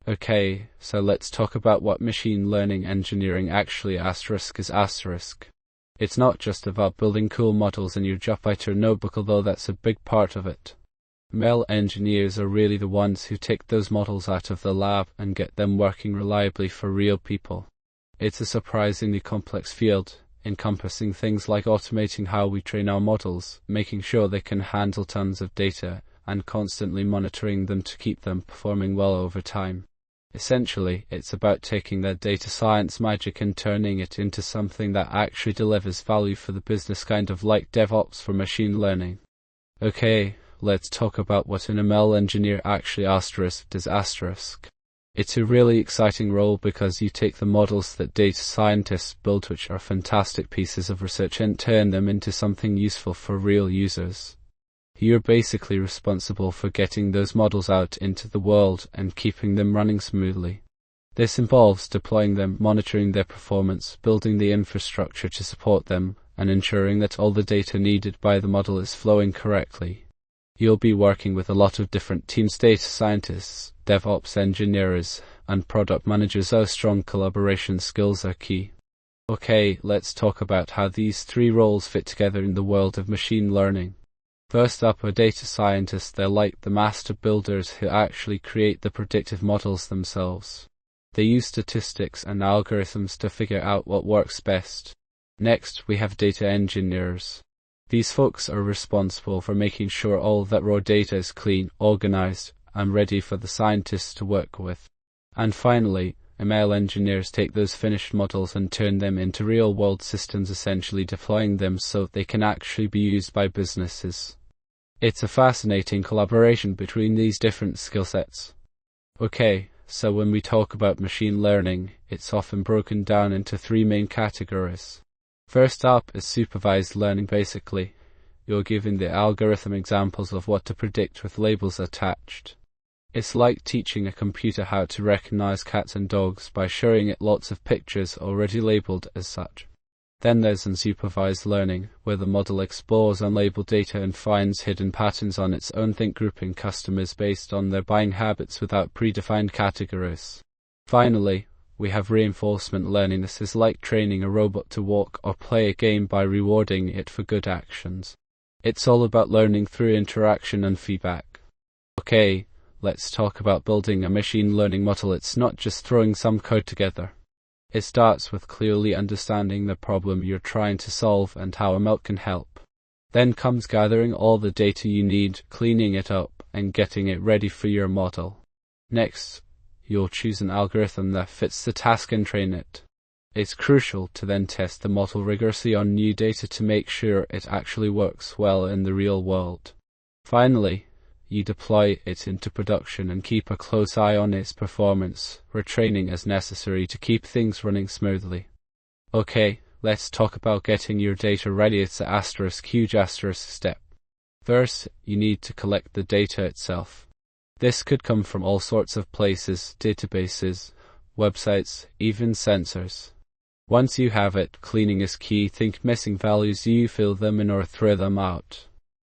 Okay, so let's talk about what machine learning engineering actually is. It's not just about building cool models in your Jupyter notebook, although that's a big part of it. ML engineers are really the ones who take those models out of the lab and get them working reliably for real people. It's a surprisingly complex field, encompassing things like automating how we train our models, making sure they can handle tons of data, and constantly monitoring them to keep them performing well over time. Essentially, it's about taking that data science magic and turning it into something that actually delivers value for the business, kind of like DevOps for machine learning. Okay, let's talk about what an ML engineer actually does. It's a really exciting role because you take the models that data scientists build, which are fantastic pieces of research, and turn them into something useful for real users. You're basically responsible for getting those models out into the world and keeping them running smoothly. This involves deploying them, monitoring their performance, building the infrastructure to support them, and ensuring that all the data needed by the model is flowing correctly. You'll be working with a lot of different teams: data scientists, DevOps engineers, and product managers. Our strong collaboration skills are key. Okay, let's talk about how these three roles fit together in the world of machine learning. First up are data scientists. They're like the master builders who actually create the predictive models themselves. They use statistics and algorithms to figure out what works best. Next, we have data engineers. These folks are responsible for making sure all that raw data is clean, organized, and ready for the scientists to work with. And finally, ML engineers take those finished models and turn them into real-world systems, essentially deploying them so they can actually be used by businesses. It's a fascinating collaboration between these different skill sets. Okay, so when we talk about machine learning, it's often broken down into three main categories. First up is supervised learning. Basically, you're given the algorithm examples of what to predict with labels attached. It's like teaching a computer how to recognize cats and dogs by showing it lots of pictures already labeled as such. Then there's unsupervised learning, where the model explores unlabeled data and finds hidden patterns on its own. Think grouping customers based on their buying habits without predefined categories. Finally, we have reinforcement learning. This is like training a robot to walk or play a game by rewarding it for good actions. It's all about learning through interaction and feedback. Okay, let's talk about building a machine learning model. It's not just throwing some code together. It starts with clearly understanding the problem you're trying to solve and how ML can help. Then comes gathering all the data you need, cleaning it up, and getting it ready for your model. Next, you'll choose an algorithm that fits the task and train it. It's crucial to then test the model rigorously on new data to make sure it actually works well in the real world. Finally, you deploy it into production and keep a close eye on its performance, retraining as necessary to keep things running smoothly. Okay, let's talk about getting your data ready. It's a huge step. First, you need to collect the data itself. This could come from all sorts of places: databases, websites, even sensors. Once you have it, cleaning is key. Think missing values, you fill them in or throw them out.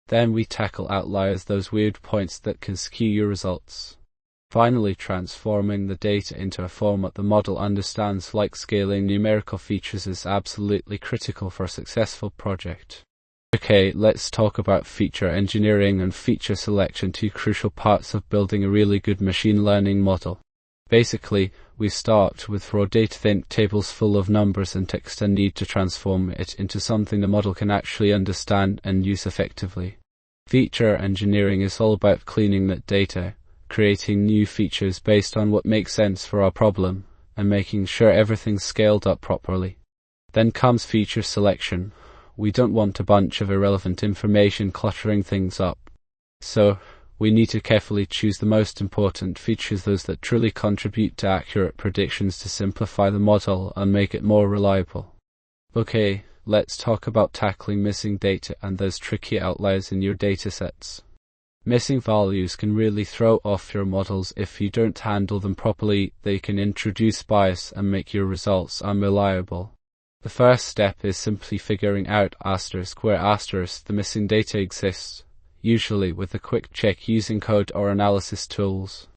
Then we tackle outliers, those weird points that can skew your results. Finally, transforming the data into a format the model understands, like scaling numerical features, is absolutely critical for a successful project. Okay, let's talk about feature engineering and feature selection, two crucial parts of building a really good machine learning model. Basically, we start with raw data. Think tables full of numbers and text, and need to transform it into something the model can actually understand and use effectively. Feature engineering is all about cleaning that data, creating new features based on what makes sense for our problem, and making sure everything's scaled up properly. Then comes feature selection. We don't want a bunch of irrelevant information cluttering things up. So, we need to carefully choose the most important features, those that truly contribute to accurate predictions, to simplify the model and make it more reliable. Okay, let's talk about tackling missing data and those tricky outliers in your datasets. Missing values can really throw off your models if you don't handle them properly. They can introduce bias and make your results unreliable. The first step is simply figuring out where the missing data exists, usually with a quick check using code or analysis tools.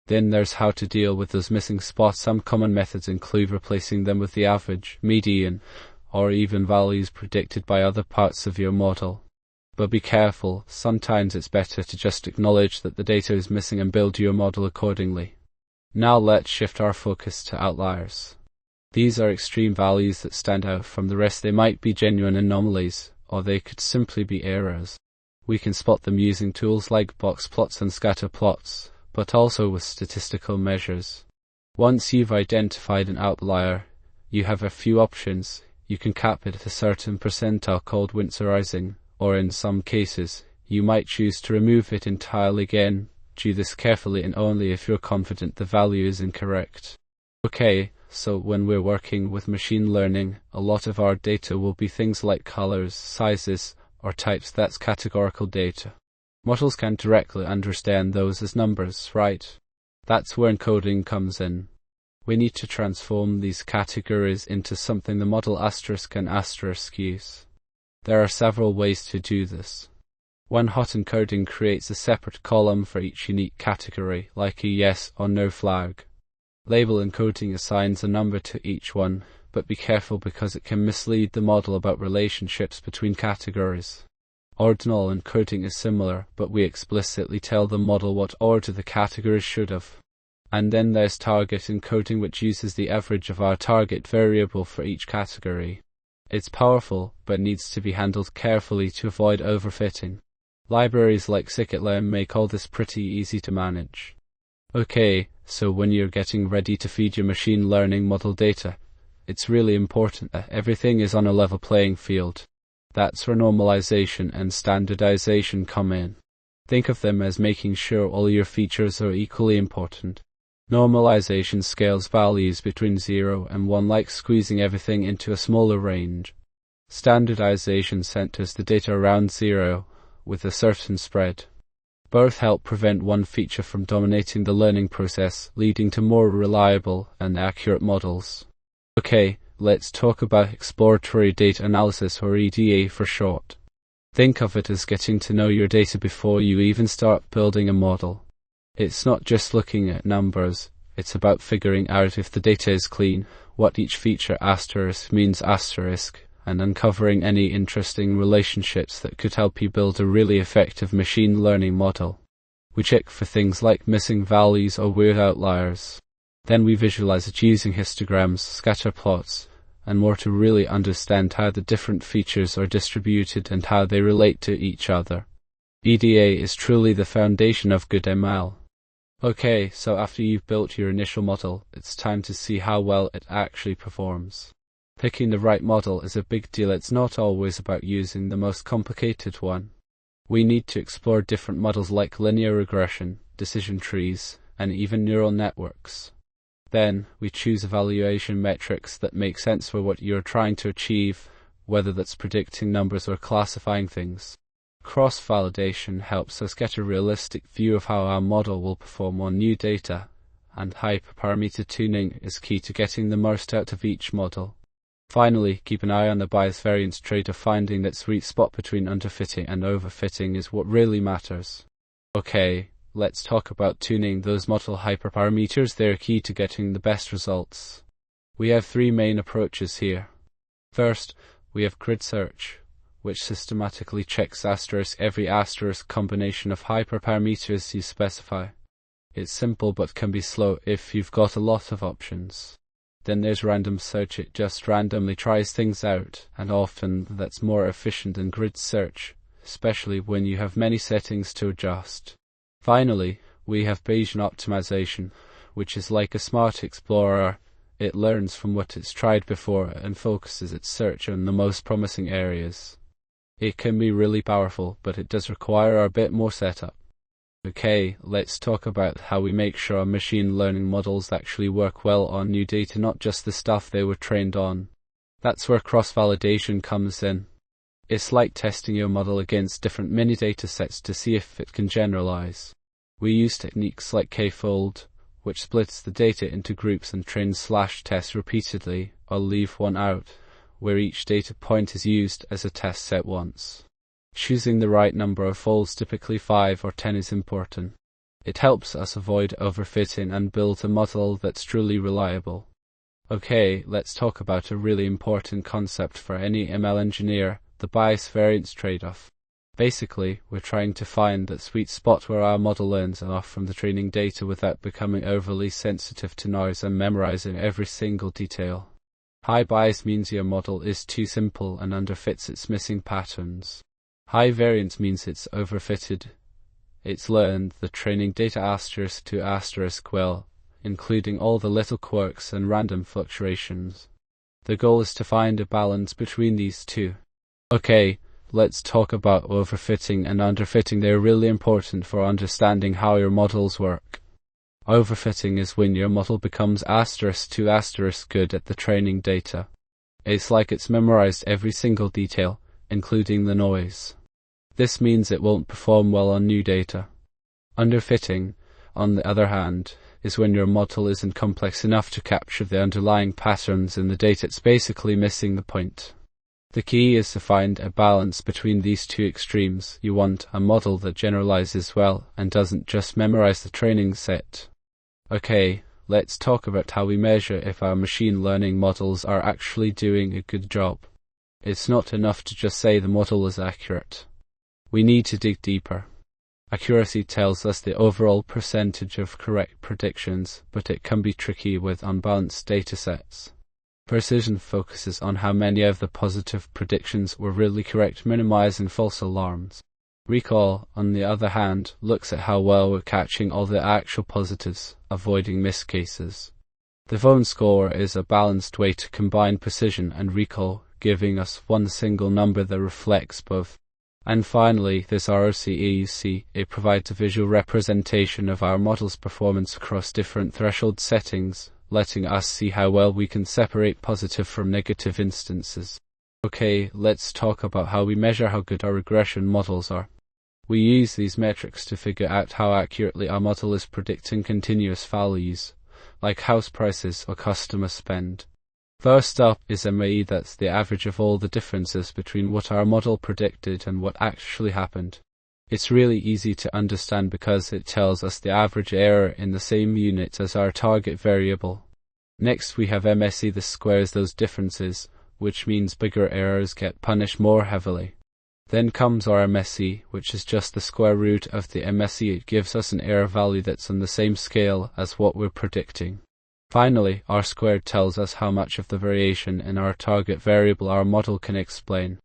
Then there's how to deal with those missing spots. Some common methods include replacing them with the average, median, or even values predicted by other parts of your model. But be careful, sometimes it's better to just acknowledge that the data is missing and build your model accordingly. Now let's shift our focus to outliers. These are extreme values that stand out from the rest. They might be genuine anomalies, or they could simply be errors. We can spot them using tools like box plots and scatter plots, but also with statistical measures. Once you've identified an outlier, you have a few options. You can cap it at a certain percentile called Winsorizing, or in some cases, you might choose to remove it entirely. Again, do this carefully and only if you're confident the value is incorrect. Okay, so when we're working with machine learning, a lot of our data will be things like colors, sizes, or types. That's categorical data. Models can't directly understand those as numbers, right? That's where encoding comes in. We need to transform these categories into something the model asterisk and asterisk use. There are several ways to do this. One hot encoding creates a separate column for each unique category, like a yes or no flag. Label encoding assigns a number to each one, but be careful because it can mislead the model about relationships between categories. Ordinal encoding is similar, but we explicitly tell the model what order the categories should have. And then there's target encoding, which uses the average of our target variable for each category. It's powerful, but needs to be handled carefully to avoid overfitting. Libraries like scikit-learn make all this pretty easy to manage. Okay, so when you're getting ready to feed your machine learning model data, it's really important that everything is on a level playing field. That's where normalization and standardization come in. Think of them as making sure all your features are equally important. Normalization scales values between 0 and 1, like squeezing everything into a smaller range. Standardization centers the data around 0, with a certain spread. Both help prevent one feature from dominating the learning process, leading to more reliable and accurate models. Okay, let's talk about exploratory data analysis, or EDA for short. Think of it as getting to know your data before you even start building a model. It's not just looking at numbers, it's about figuring out if the data is clean, what each feature asterisk means asterisk, and uncovering any interesting relationships that could help you build a really effective machine learning model. We check for things like missing values or weird outliers. Then we visualize it using histograms, scatter plots, and more to really understand how the different features are distributed and how they relate to each other. EDA is truly the foundation of good ML. Okay, so after you've built your initial model, it's time to see how well it actually performs. Picking the right model is a big deal. It's not always about using the most complicated one. We need to explore different models like linear regression, decision trees, and even neural networks. Then, we choose evaluation metrics that make sense for what you're trying to achieve, whether that's predicting numbers or classifying things. Cross-validation helps us get a realistic view of how our model will perform on new data, and hyperparameter tuning is key to getting the most out of each model. Finally, keep an eye on the bias variance trade-off. Finding that sweet spot between underfitting and overfitting is what really matters. Okay, let's talk about tuning those model hyperparameters. They're key to getting the best results. We have three main approaches here. First, we have grid search, which systematically checks every asterisk combination of hyperparameters you specify. It's simple but can be slow if you've got a lot of options. Then there's random search. It just randomly tries things out, and often that's more efficient than grid search, especially when you have many settings to adjust. Finally, we have Bayesian optimization, which is like a smart explorer. It learns from what it's tried before and focuses its search on the most promising areas. It can be really powerful, but it does require a bit more setup. Okay, let's talk about how we make sure our machine learning models actually work well on new data, not just the stuff they were trained on. That's where cross-validation comes in. It's like testing your model against different mini datasets to see if it can generalize. We use techniques like k-fold, which splits the data into groups and train/test repeatedly, or leave one out, where each data point is used as a test set once. Choosing the right number of folds, typically 5 or 10, is important. It helps us avoid overfitting and build a model that's truly reliable. Okay, let's talk about a really important concept for any ML engineer, the bias-variance trade-off. Basically, we're trying to find that sweet spot where our model learns enough from the training data without becoming overly sensitive to noise and memorizing every single detail. High bias means your model is too simple and underfits its missing patterns. High variance means it's overfitted. It's learned the training data asterisk to asterisk well, including all the little quirks and random fluctuations. The goal is to find a balance between these two. Okay, let's talk about overfitting and underfitting. They're really important for understanding how your models work. Overfitting is when your model becomes asterisk to asterisk good at the training data. It's like it's memorized every single detail, including the noise. This means it won't perform well on new data. Underfitting, on the other hand, is when your model isn't complex enough to capture the underlying patterns in the data. It's basically missing the point. The key is to find a balance between these two extremes. You want a model that generalizes well and doesn't just memorize the training set. Okay, let's talk about how we measure if our machine learning models are actually doing a good job. It's not enough to just say the model is accurate. We need to dig deeper. Accuracy tells us the overall percentage of correct predictions, but it can be tricky with unbalanced datasets. Precision focuses on how many of the positive predictions were really correct, minimizing false alarms. Recall, on the other hand, looks at how well we're catching all the actual positives, avoiding missed cases. The Vone score is a balanced way to combine precision and recall, giving us one single number that reflects both. And finally, there's ROC-AUC. It provides a visual representation of our model's performance across different threshold settings, letting us see how well we can separate positive from negative instances. Okay, let's talk about how we measure how good our regression models are. We use these metrics to figure out how accurately our model is predicting continuous values, like house prices or customer spend. First up is MAE, that's the average of all the differences between what our model predicted and what actually happened. It's really easy to understand because it tells us the average error in the same unit as our target variable. Next we have MSE. This squares those differences, which means bigger errors get punished more heavily. Then comes our MSE, which is just the square root of the MSE. It gives us an error value that's on the same scale as what we're predicting. Finally, R-squared tells us how much of the variation in our target variable our model can explain.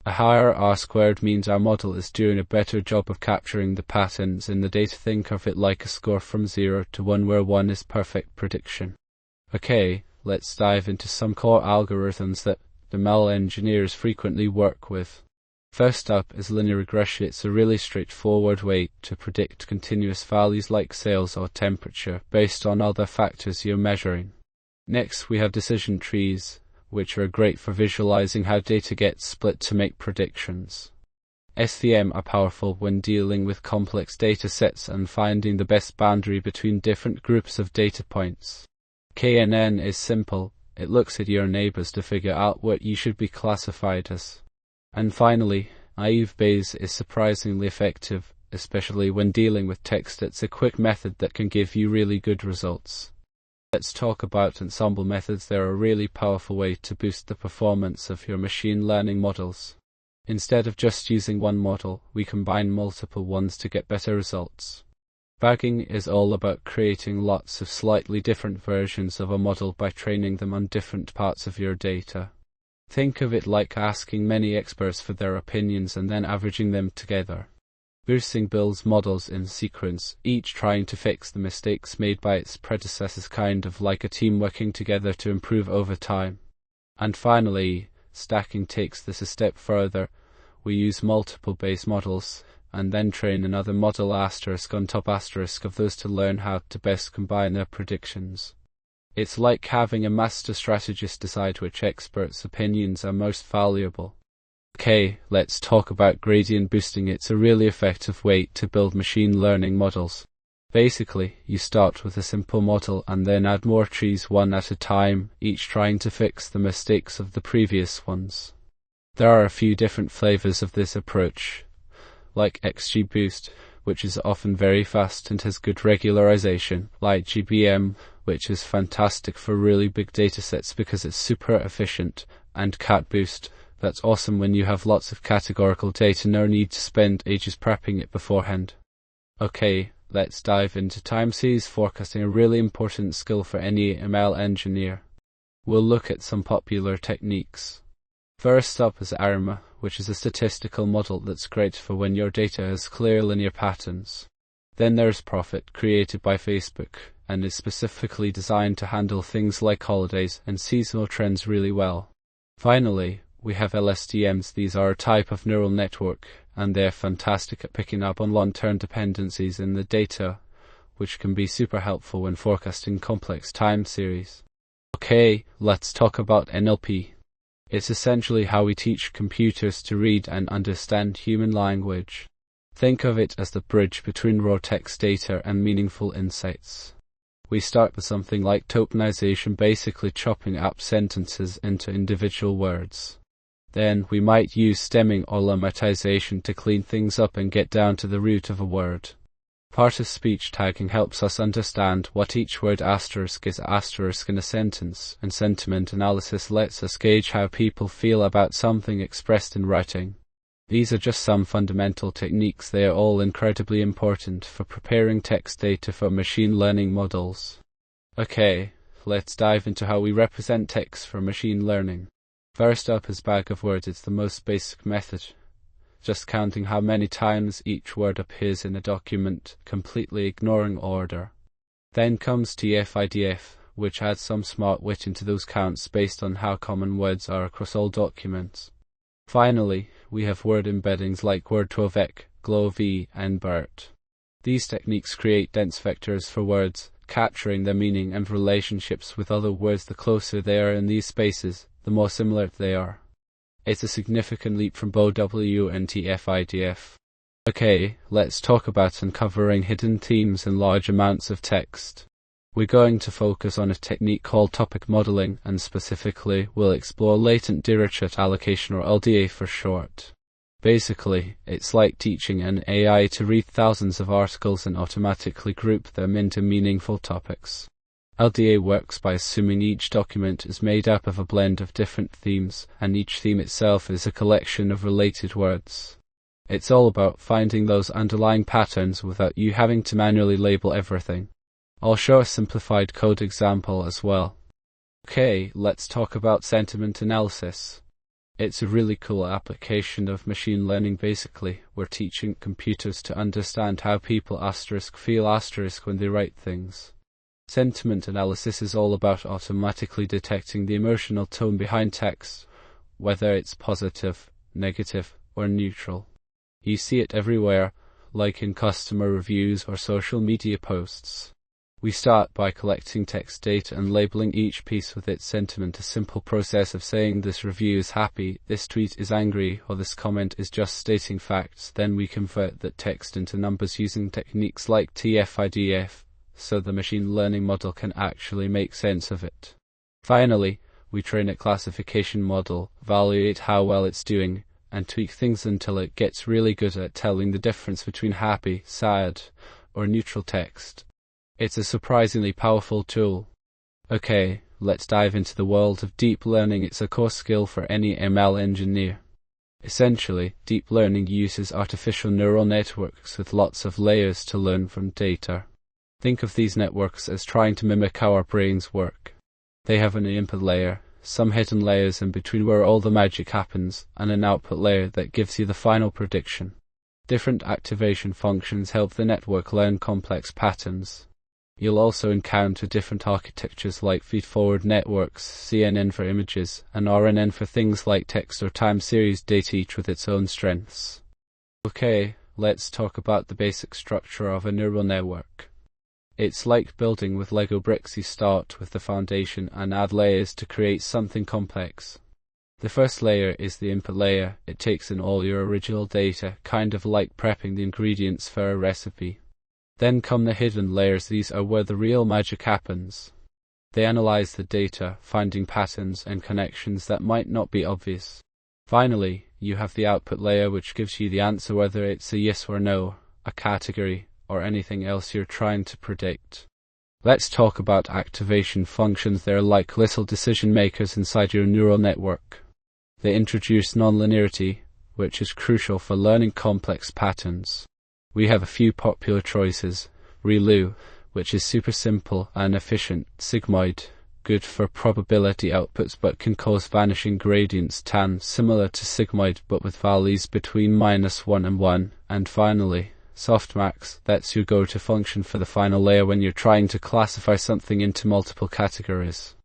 A higher R-squared means our model is doing a better job of capturing the patterns in the data. Think of it like a score from 0 to 1, where 1 is perfect prediction. Okay, let's dive into some core algorithms that ML engineers frequently work with. First up is linear regression. It's a really straightforward way to predict continuous values like sales or temperature based on other factors you're measuring. Next, we have decision trees, which are great for visualizing how data gets split to make predictions. SVM are powerful when dealing with complex data sets and finding the best boundary between different groups of data points. KNN is simple. It looks at your neighbors to figure out what you should be classified as. And finally, naive Bayes is surprisingly effective, especially when dealing with text. It's a quick method that can give you really good results. Let's talk about ensemble methods. They're a really powerful way to boost the performance of your machine learning models. Instead of just using one model, we combine multiple ones to get better results. Bagging is all about creating lots of slightly different versions of a model by training them on different parts of your data. Think of it like asking many experts for their opinions and then averaging them together. Boosting builds models in sequence, each trying to fix the mistakes made by its predecessors, kind of like a team working together to improve over time. And finally, stacking takes this a step further. We use multiple base models, and then train another model asterisk on top asterisk of those to learn how to best combine their predictions. It's like having a master strategist decide which experts' opinions are most valuable. Okay, let's talk about gradient boosting. It's a really effective way to build machine learning models. Basically, you start with a simple model and then add more trees one at a time, each trying to fix the mistakes of the previous ones. There are a few different flavors of this approach, like XGBoost, which is often very fast and has good regularization, like GBM, which is fantastic for really big datasets because it's super efficient, and CatBoost, that's awesome when you have lots of categorical data, no need to spend ages prepping it beforehand. Okay, let's dive into time series forecasting, a really important skill for any ML engineer. We'll look at some popular techniques. First up is ARMA, which is a statistical model that's great for when your data has clear linear patterns. Then there's Prophet, created by Facebook, and is specifically designed to handle things like holidays and seasonal trends really well. Finally, we have LSTMs. These are a type of neural network, and they're fantastic at picking up on long-term dependencies in the data, which can be super helpful when forecasting complex time series. Okay, let's talk about NLP. It's essentially how we teach computers to read and understand human language. Think of it as the bridge between raw text data and meaningful insights. We start with something like tokenization, basically chopping up sentences into individual words. Then we might use stemming or lemmatization to clean things up and get down to the root of a word. Part of speech tagging helps us understand what each word asterisk is asterisk in a sentence, and sentiment analysis lets us gauge how people feel about something expressed in writing. These are just some fundamental techniques. They are all incredibly important for preparing text data for machine learning models. Okay, let's dive into how we represent text for machine learning. First up is bag of words. It's the most basic method, just counting how many times each word appears in a document, completely ignoring order. Then comes TF-IDF, which adds some smart wit into those counts based on how common words are across all documents. Finally, we have word embeddings like Word2Vec, GloV, and BERT. These techniques create dense vectors for words, capturing their meaning and relationships with other words. The closer they are in these spaces, the more similar they are. It's a significant leap from BOW and TF-IDF. Okay, let's talk about uncovering hidden themes in large amounts of text. We're going to focus on a technique called topic modeling, and specifically, we'll explore latent Dirichlet allocation, or LDA for short. Basically, it's like teaching an AI to read thousands of articles and automatically group them into meaningful topics. LDA works by assuming each document is made up of a blend of different themes, and each theme itself is a collection of related words. It's all about finding those underlying patterns without you having to manually label everything. I'll show a simplified code example as well. Okay, let's talk about sentiment analysis. It's a really cool application of machine learning. Basically, we're teaching computers to understand how people feel when they write things. Sentiment analysis is all about automatically detecting the emotional tone behind text, whether it's positive, negative, or neutral. You see it everywhere, like in customer reviews or social media posts. We start by collecting text data and labeling each piece with its sentiment, a simple process of saying this review is happy, this tweet is angry, or this comment is just stating facts. Then we convert that text into numbers using techniques like TF-IDF, so the machine learning model can actually make sense of it. Finally, we train a classification model, evaluate how well it's doing, and tweak things until it gets really good at telling the difference between happy, sad, or neutral text. It's a surprisingly powerful tool. Okay, let's dive into the world of deep learning. It's a core skill for any ML engineer. Essentially, deep learning uses artificial neural networks with lots of layers to learn from data. Think of these networks as trying to mimic how our brains work. They have an input layer, some hidden layers in between where all the magic happens, and an output layer that gives you the final prediction. Different activation functions help the network learn complex patterns. You'll also encounter different architectures like feed-forward networks, CNN for images, and RNN for things like text or time series data, each with its own strengths. Okay, let's talk about the basic structure of a neural network. It's like building with Lego bricks. You start with the foundation and add layers to create something complex. The first layer is the input layer. It takes in all your original data, kind of like prepping the ingredients for a recipe. Then come the hidden layers. These are where the real magic happens. They analyze the data, finding patterns and connections that might not be obvious. Finally, you have the output layer, which gives you the answer, whether it's a yes or no, a category, or anything else you're trying to predict. Let's talk about activation functions. They're like little decision makers inside your neural network. They introduce nonlinearity, which is crucial for learning complex patterns. We have a few popular choices. ReLU, which is super simple and efficient. Sigmoid, good for probability outputs but can cause vanishing gradients. TAN, similar to sigmoid but with values between -1 and 1. And finally, Softmax, that's your go-to function for the final layer when you're trying to classify something into multiple categories.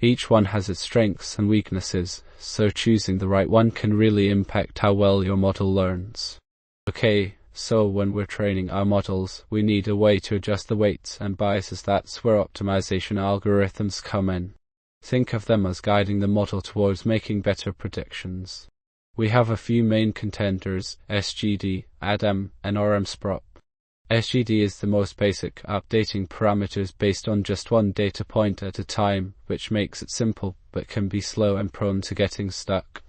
Each one has its strengths and weaknesses, so choosing the right one can really impact how well your model learns. Okay, so when we're training our models, we need a way to adjust the weights and biases. That's where optimization algorithms come in. Think of them as guiding the model towards making better predictions. We have a few main contenders: SGD, ADAM, and RMSprop. SGD is the most basic, updating parameters based on just one data point at a time, which makes it simple but can be slow and prone to getting stuck.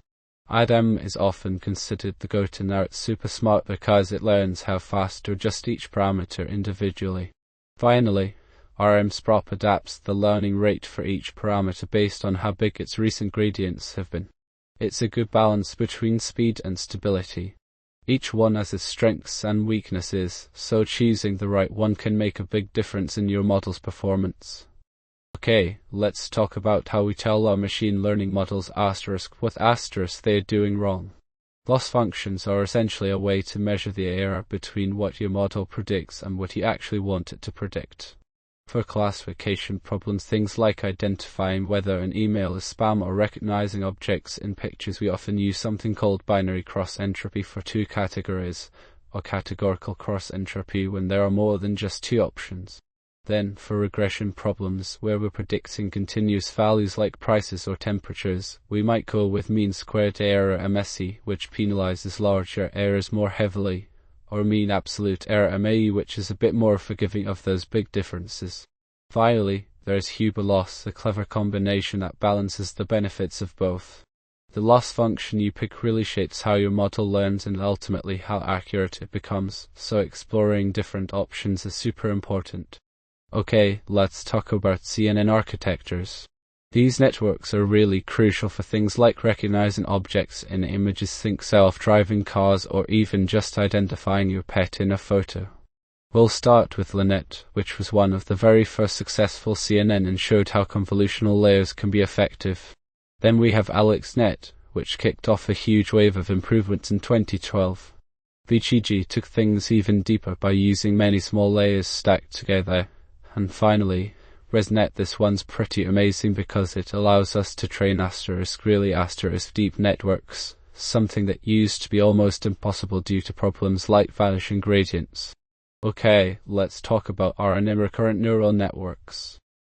ADAM is often considered the go-to. Now it's super smart because it learns how fast to adjust each parameter individually. Finally, RMSprop adapts the learning rate for each parameter based on how big its recent gradients have been. It's a good balance between speed and stability. Each one has its strengths and weaknesses, so choosing the right one can make a big difference in your model's performance. Okay, let's talk about how we tell our machine learning models what they're doing wrong. Loss functions are essentially a way to measure the error between what your model predicts and what you actually want it to predict. For classification problems, things like identifying whether an email is spam or recognizing objects in pictures, we often use something called binary cross-entropy for two categories, or categorical cross-entropy when there are more than just two options. Then, for regression problems, where we're predicting continuous values like prices or temperatures, we might go with mean squared error MSE, which penalizes larger errors more heavily, or mean absolute error MAE, which is a bit more forgiving of those big differences. Finally, there's Huber loss, a clever combination that balances the benefits of both. The loss function you pick really shapes how your model learns and ultimately how accurate it becomes, so exploring different options is super important. Okay, let's talk about CNN architectures. These networks are really crucial for things like recognizing objects in images, think self-driving cars, or even just identifying your pet in a photo. We'll start with LeNet, which was one of the very first successful CNN and showed how convolutional layers can be effective. Then we have AlexNet, which kicked off a huge wave of improvements in 2012. VGG took things even deeper by using many small layers stacked together. And finally, ResNet. This one's pretty amazing because it allows us to train really deep networks, something that used to be almost impossible due to problems like vanishing gradients. Okay, let's talk about RNN, recurrent neural networks.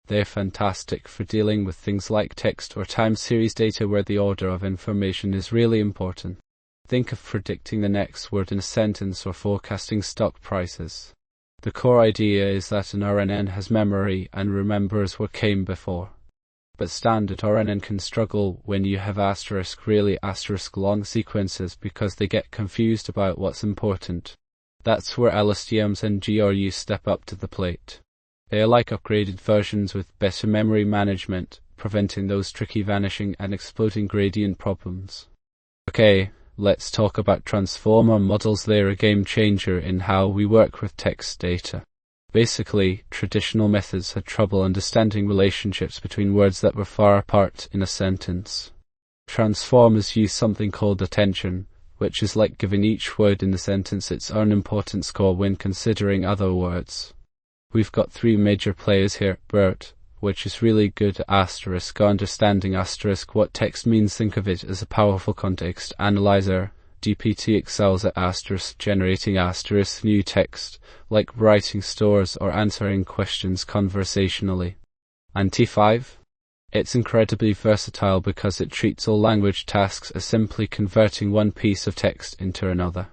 They're fantastic for dealing with things like text or time series data where the order of information is really important. Think of predicting the next word in a sentence or forecasting stock prices. The core idea is that an RNN has memory and remembers what came before. But standard RNN can struggle when you have really long sequences because they get confused about what's important. That's where LSTMs and GRUs step up to the plate. They are like upgraded versions with better memory management, preventing those tricky vanishing and exploding gradient problems. Okay, let's talk about transformer models. They're a game changer in how we work with text data. Basically, traditional methods had trouble understanding relationships between words that were far apart in a sentence. Transformers use something called attention, which is like giving each word in the sentence its own importance score when considering other words. We've got three major players here. BERT, which is really good at understanding what text means. Think of it as a powerful context analyzer. GPT excels at generating new text, like writing stores or answering questions conversationally. And T5? It's incredibly versatile because it treats all language tasks as simply converting one piece of text into another.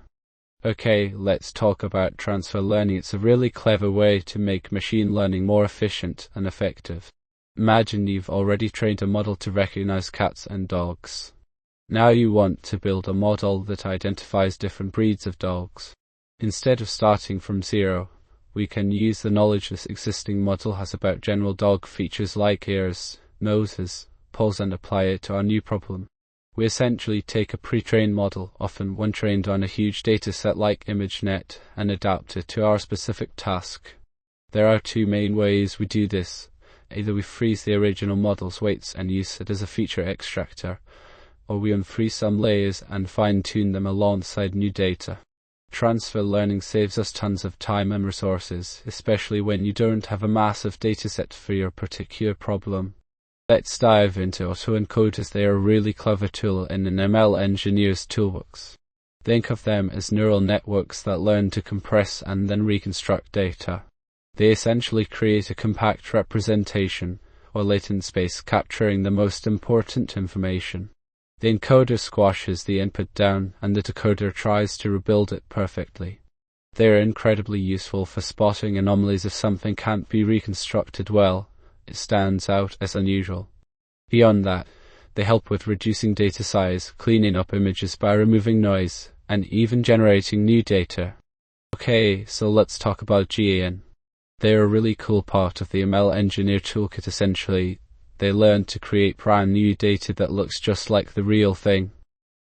Okay, let's talk about transfer learning. It's a really clever way to make machine learning more efficient and effective. Imagine you've already trained a model to recognize cats and dogs. Now you want to build a model that identifies different breeds of dogs. Instead of starting from zero, we can use the knowledge this existing model has about general dog features like ears, noses, paws, and apply it to our new problem. We essentially take a pre-trained model, often one trained on a huge dataset like ImageNet, and adapt it to our specific task. There are two main ways we do this. Either we freeze the original model's weights and use it as a feature extractor, or we unfreeze some layers and fine-tune them alongside new data. Transfer learning saves us tons of time and resources, especially when you don't have a massive dataset for your particular problem. Let's dive into autoencode, as they are a really clever tool in an ML engineer's toolbox. Think of them as neural networks that learn to compress and then reconstruct data. They essentially create a compact representation, or latent space, capturing the most important information. The encoder squashes the input down, and the decoder tries to rebuild it perfectly. They are incredibly useful for spotting anomalies. If something can't be reconstructed well, it stands out as unusual. Beyond that, they help with reducing data size, cleaning up images by removing noise, and even generating new data. Okay, so let's talk about GAN. They are a really cool part of the ML Engineer toolkit. Essentially, they learn to create brand new data that looks just like the real thing.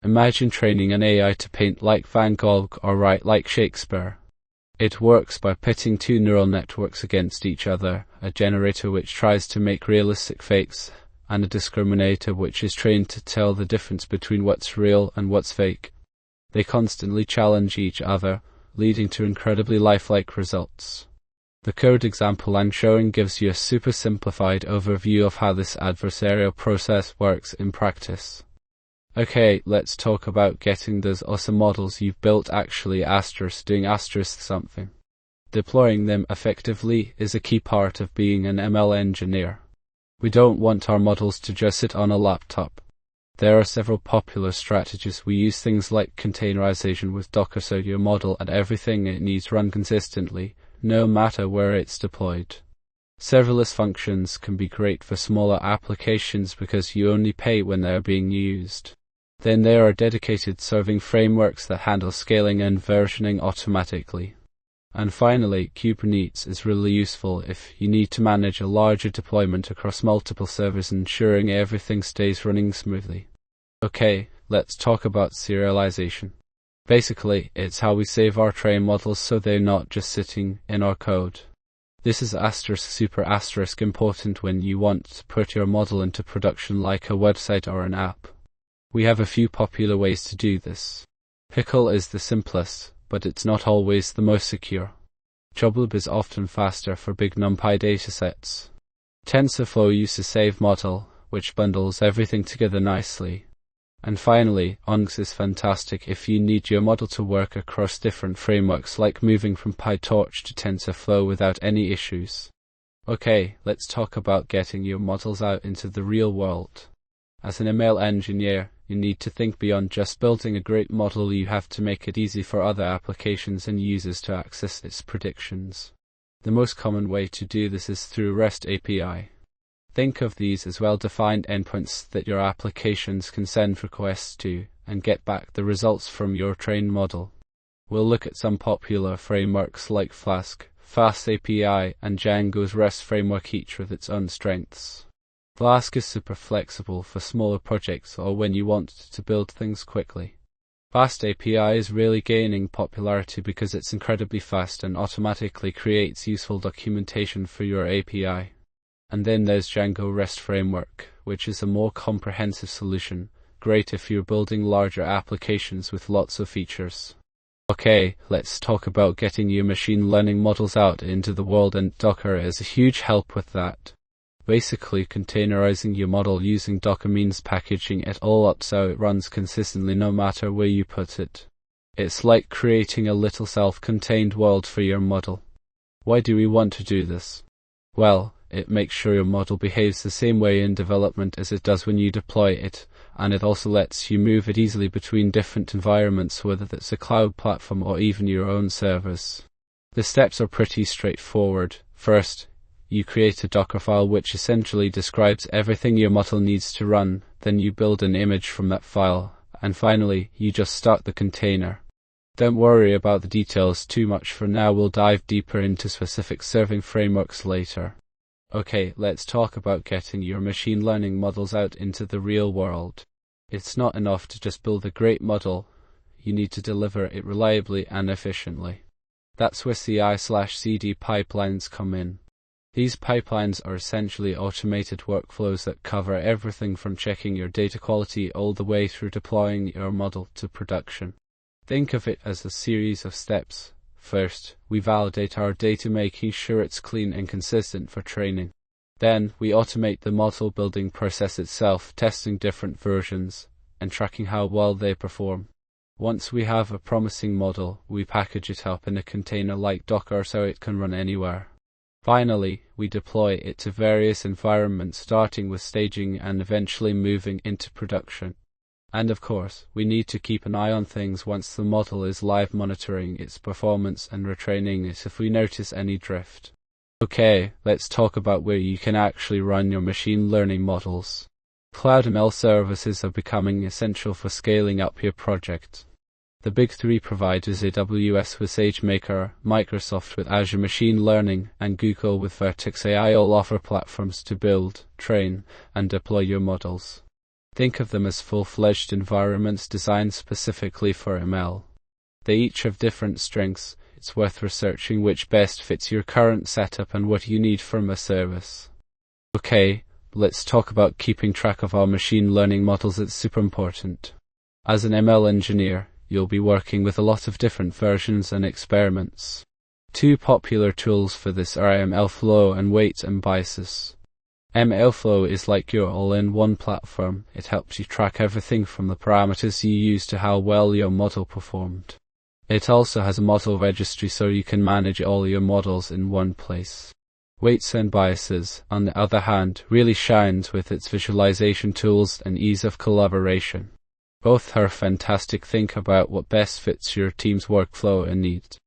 Imagine training an AI to paint like Van Gogh or write like Shakespeare. It works by pitting two neural networks against each other, a generator which tries to make realistic fakes, and a discriminator which is trained to tell the difference between what's real and what's fake. They constantly challenge each other, leading to incredibly lifelike results. The code example I'm showing gives you a super simplified overview of how this adversarial process works in practice. Okay, let's talk about getting those awesome models you've built actually doing something. Deploying them effectively is a key part of being an ML engineer. We don't want our models to just sit on a laptop. There are several popular strategies. We use things like containerization with Docker, so your model and everything it needs run consistently, no matter where it's deployed. Serverless functions can be great for smaller applications because you only pay when they're being used. Then there are dedicated serving frameworks that handle scaling and versioning automatically. And finally, Kubernetes is really useful if you need to manage a larger deployment across multiple servers, ensuring everything stays running smoothly. Okay, let's talk about serialization. Basically, it's how we save our trained models so they're not just sitting in our code. This is super important when you want to put your model into production like a website or an app. We have a few popular ways to do this. Pickle is the simplest, but it's not always the most secure. Joblib is often faster for big NumPy datasets. TensorFlow uses Save Model, which bundles everything together nicely. And finally, ONNX is fantastic if you need your model to work across different frameworks, like moving from PyTorch to TensorFlow without any issues. Okay, let's talk about getting your models out into the real world. As an ML engineer, you need to think beyond just building a great model. You have to make it easy for other applications and users to access its predictions. The most common way to do this is through REST API. Think of these as well-defined endpoints that your applications can send requests to and get back the results from your trained model. We'll look at some popular frameworks like Flask, FastAPI, and Django's REST framework, each with its own strengths. Flask is super flexible for smaller projects or when you want to build things quickly. FastAPI is really gaining popularity because it's incredibly fast and automatically creates useful documentation for your API. And then there's Django REST Framework, which is a more comprehensive solution, great if you're building larger applications with lots of features. Okay, let's talk about getting your machine learning models out into the world, and Docker is a huge help with that. Basically, containerizing your model using Docker means packaging it all up so it runs consistently no matter where you put it. It's like creating a little self-contained world for your model. Why do we want to do this? Well, it makes sure your model behaves the same way in development as it does when you deploy it, and it also lets you move it easily between different environments, whether that's a cloud platform or even your own servers. The steps are pretty straightforward. First, you create a Docker file which essentially describes everything your model needs to run, then you build an image from that file, and finally, you just start the container. Don't worry about the details too much for now, we'll dive deeper into specific serving frameworks later. Okay, let's talk about getting your machine learning models out into the real world. It's not enough to just build a great model, you need to deliver it reliably and efficiently. That's where CI/CD pipelines come in. These pipelines are essentially automated workflows that cover everything from checking your data quality all the way through deploying your model to production. Think of it as a series of steps. First, we validate our data, making sure it's clean and consistent for training. Then, we automate the model building process itself, testing different versions and tracking how well they perform. Once we have a promising model, we package it up in a container like Docker so it can run anywhere. Finally, we deploy it to various environments, starting with staging and eventually moving into production. And of course, we need to keep an eye on things once the model is live, monitoring its performance and retraining it if we notice any drift. Okay, let's talk about where you can actually run your machine learning models. Cloud ML services are becoming essential for scaling up your project. The big three providers, AWS with SageMaker, Microsoft with Azure Machine Learning, and Google with Vertex AI, all offer platforms to build, train, and deploy your models. Think of them as full-fledged environments designed specifically for ML. They each have different strengths. It's worth researching which best fits your current setup and what you need from a service. Okay, let's talk about keeping track of our machine learning models. It's super important. As an ML engineer, you'll be working with a lot of different versions and experiments. Two popular tools for this are MLflow and Weights and Biases. MLflow is like your all-in-one platform. It helps you track everything from the parameters you use to how well your model performed. It also has a model registry so you can manage all your models in one place. Weights and Biases, on the other hand, really shines with its visualization tools and ease of collaboration. Both are fantastic. Think about what best fits your team's workflow and needs.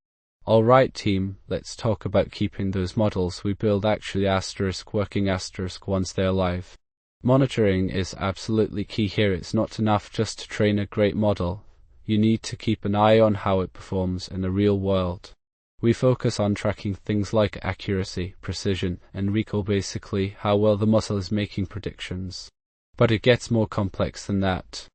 Alright team, let's talk about keeping those models we build actually working once they're live. Monitoring is absolutely key here. It's not enough just to train a great model. You need to keep an eye on how it performs in the real world. We focus on tracking things like accuracy, precision, and recall, basically how well the model is making predictions. But it gets more complex than that.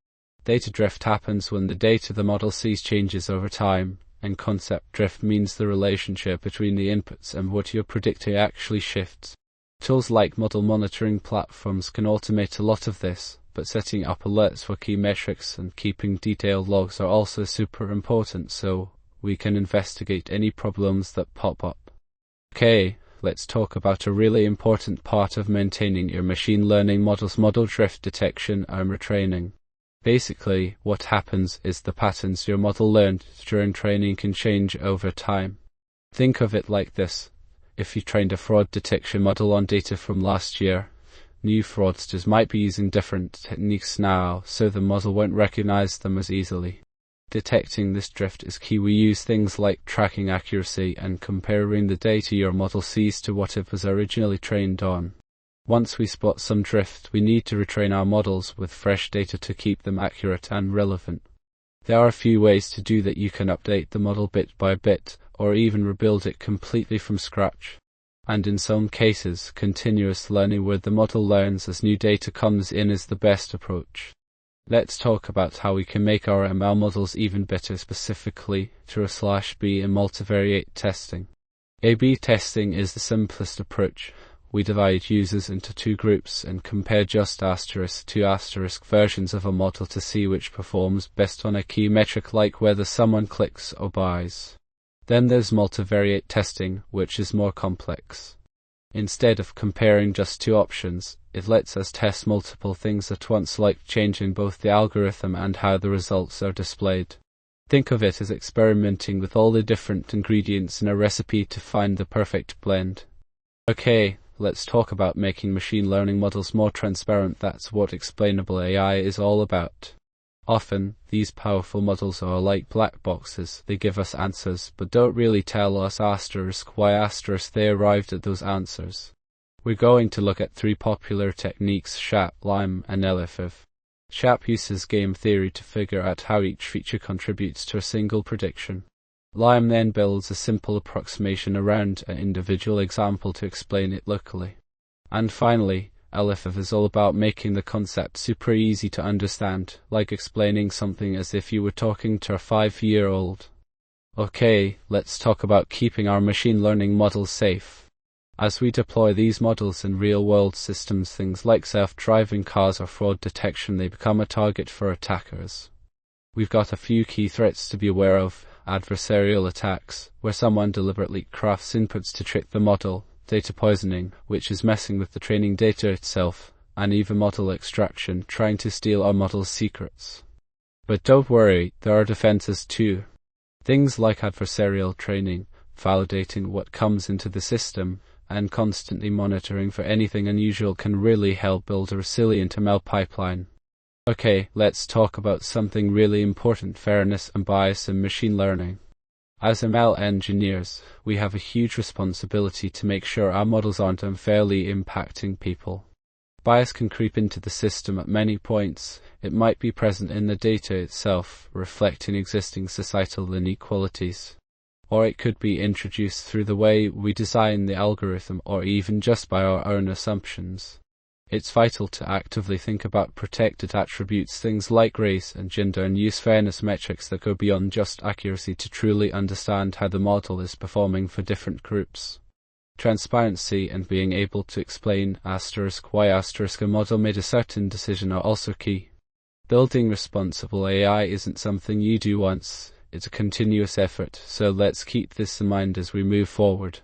Data drift happens when the data the model sees changes over time, and concept drift means the relationship between the inputs and what you're predicting actually shifts. Tools like model monitoring platforms can automate a lot of this, but setting up alerts for key metrics and keeping detailed logs are also super important so we can investigate any problems that pop up. Okay, let's talk about a really important part of maintaining your machine learning models: model drift detection and retraining. Basically, what happens is the patterns your model learned during training can change over time. Think of it like this. If you trained a fraud detection model on data from last year, new fraudsters might be using different techniques now, so the model won't recognize them as easily. Detecting this drift is key. We use things like tracking accuracy and comparing the data your model sees to what it was originally trained on. Once we spot some drift, we need to retrain our models with fresh data to keep them accurate and relevant. There are a few ways to do that. You can update the model bit by bit, or even rebuild it completely from scratch. And in some cases, continuous learning where the model learns as new data comes in is the best approach. Let's talk about how we can make our ML models even better, specifically through /B and multivariate testing. A/B testing is the simplest approach. We divide users into two groups and compare just *2* versions of a model to see which performs best on a key metric like whether someone clicks or buys. Then there's multivariate testing, which is more complex. Instead of comparing just two options, it lets us test multiple things at once, like changing both the algorithm and how the results are displayed. Think of it as experimenting with all the different ingredients in a recipe to find the perfect blend. Okay, let's talk about making machine learning models more transparent. That's what explainable AI is all about. Often, these powerful models are like black boxes. They give us answers, but don't really tell us why they arrived at those answers. We're going to look at three popular techniques: SHAP, LIME, and LFF. SHAP uses game theory to figure out how each feature contributes to a single prediction. LIME then builds a simple approximation around an individual example to explain it locally. And finally, LFF is all about making the concept super easy to understand, like explaining something as if you were talking to a 5-year-old. Okay, let's talk about keeping our machine learning models safe. As we deploy these models in real-world systems, things like self-driving cars or fraud detection, they become a target for attackers. We've got a few key threats to be aware of: adversarial attacks, where someone deliberately crafts inputs to trick the model; data poisoning, which is messing with the training data itself; and even model extraction, trying to steal our model's secrets. But don't worry, there are defenses too. Things like adversarial training, validating what comes into the system, and constantly monitoring for anything unusual can really help build a resilient ML pipeline. Okay, let's talk about something really important: fairness and bias in machine learning. As ML engineers, we have a huge responsibility to make sure our models aren't unfairly impacting people. Bias can creep into the system at many points. It might be present in the data itself, reflecting existing societal inequalities. Or it could be introduced through the way we design the algorithm, or even just by our own assumptions. It's vital to actively think about protected attributes, things like race and gender, and use fairness metrics that go beyond just accuracy to truly understand how the model is performing for different groups. Transparency and being able to explain why a model made a certain decision are also key. Building responsible AI isn't something you do once, it's a continuous effort, so let's keep this in mind as we move forward.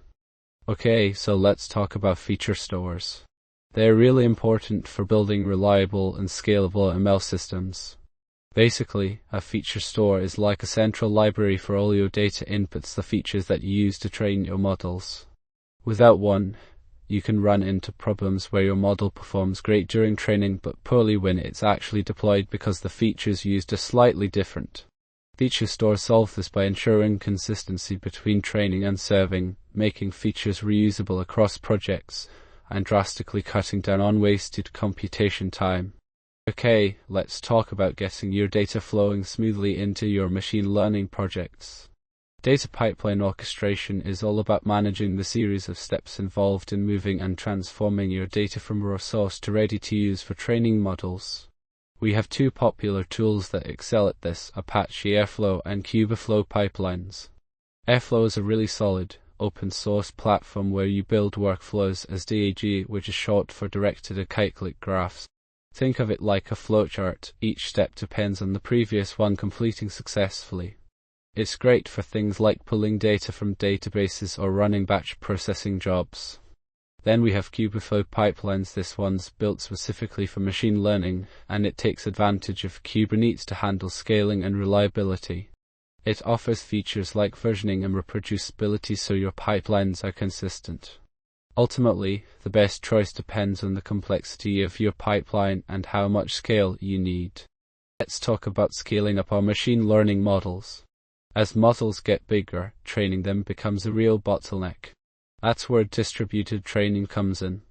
Okay, so let's talk about feature stores. They're really important for building reliable and scalable ML systems. Basically, a feature store is like a central library for all your data inputs, the features that you use to train your models. Without one, you can run into problems where your model performs great during training but poorly when it's actually deployed because the features used are slightly different. Feature stores solve this by ensuring consistency between training and serving, making features reusable across projects, and drastically cutting down on wasted computation time. Okay, let's talk about getting your data flowing smoothly into your machine learning projects. Data pipeline orchestration is all about managing the series of steps involved in moving and transforming your data from raw source to ready to use for training models. We have two popular tools that excel at this: Apache Airflow and Kubeflow pipelines. Airflow is a really solid, open-source platform where you build workflows as DAG, which is short for directed acyclic graphs. Think of it like a flowchart. Each step depends on the previous one completing successfully. It's great for things like pulling data from databases or running batch processing jobs. Then we have Kubeflow pipelines. This one's built specifically for machine learning, and it takes advantage of Kubernetes to handle scaling and reliability. It offers features like versioning and reproducibility so your pipelines are consistent. Ultimately, the best choice depends on the complexity of your pipeline and how much scale you need. Let's talk about scaling up our machine learning models. As models get bigger, training them becomes a real bottleneck. That's where distributed training comes in.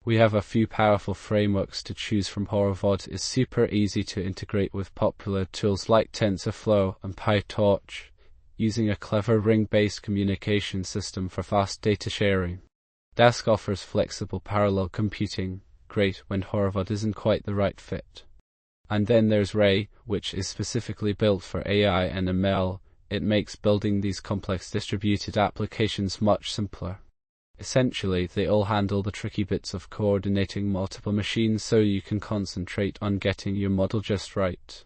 We have a few powerful frameworks to choose from. Horovod is super easy to integrate with popular tools like TensorFlow and PyTorch, using a clever ring-based communication system for fast data sharing. Dask offers flexible parallel computing, great when Horovod isn't quite the right fit. And then there's Ray, which is specifically built for AI and ML. It makes building these complex distributed applications much simpler. Essentially, they all handle the tricky bits of coordinating multiple machines so you can concentrate on getting your model just right.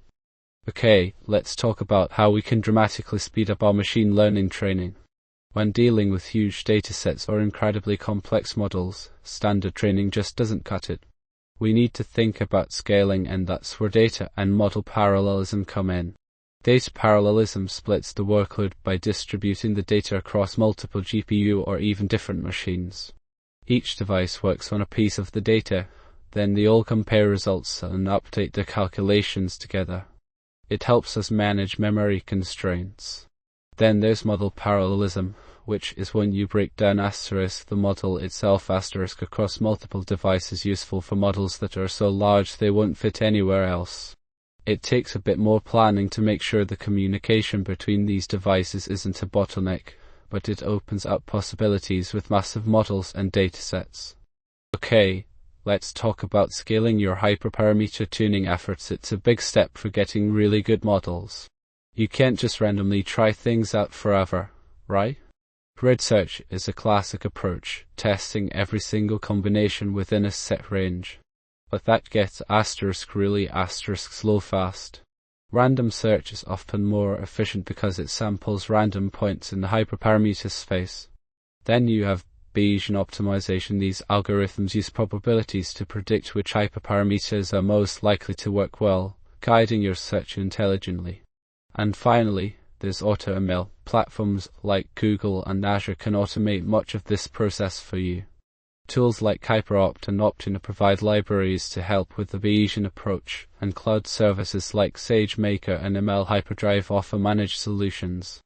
Okay, let's talk about how we can dramatically speed up our machine learning training. When dealing with huge datasets or incredibly complex models, standard training just doesn't cut it. We need to think about scaling, and that's where data and model parallelism come in. Data parallelism splits the workload by distributing the data across multiple GPU or even different machines. Each device works on a piece of the data, then they all compare results and update their calculations together. It helps us manage memory constraints. Then there's model parallelism, which is when you break down the model itself across multiple devices, useful for models that are so large they won't fit anywhere else. It takes a bit more planning to make sure the communication between these devices isn't a bottleneck, but it opens up possibilities with massive models and datasets. Okay, let's talk about scaling your hyperparameter tuning efforts. It's a big step for getting really good models. You can't just randomly try things out forever, right? Grid search is a classic approach, testing every single combination within a set range. But that gets really slow fast. Random search is often more efficient because it samples random points in the hyperparameter space. Then you have Bayesian optimization. These algorithms use probabilities to predict which hyperparameters are most likely to work well, guiding your search intelligently. And finally, there's AutoML. Platforms like Google and Azure can automate much of this process for you. Tools like KuiperOpt and Optina provide libraries to help with the Bayesian approach, and cloud services like SageMaker and ML Hyperdrive offer managed solutions.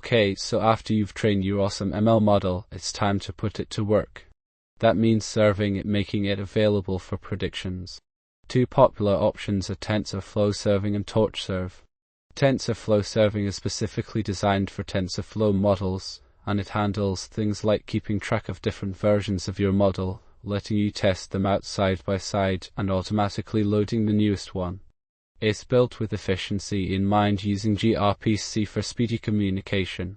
Okay, so after you've trained your awesome ML model, it's time to put it to work. That means serving it, making it available for predictions. Two popular options are TensorFlow Serving and TorchServe. TensorFlow Serving is specifically designed for TensorFlow models, and it handles things like keeping track of different versions of your model, letting you test them out side by side, and automatically loading the newest one. It's built with efficiency in mind, using gRPC for speedy communication.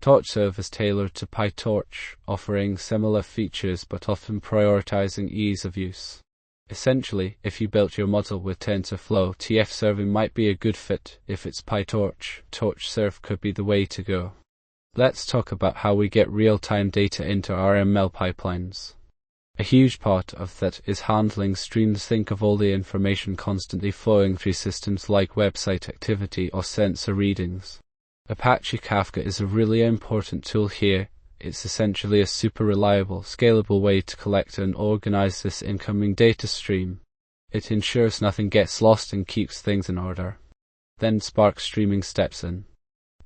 TorchServe is tailored to PyTorch, offering similar features but often prioritizing ease of use. Essentially, if you built your model with TensorFlow, TF Serving might be a good fit. If it's PyTorch, TorchServe could be the way to go. Let's talk about how we get real-time data into our ML pipelines. A huge part of that is handling streams. Think of all the information constantly flowing through systems like website activity or sensor readings. Apache Kafka is a really important tool here. It's essentially a super reliable, scalable way to collect and organize this incoming data stream. It ensures nothing gets lost and keeps things in order. Then Spark Streaming steps in.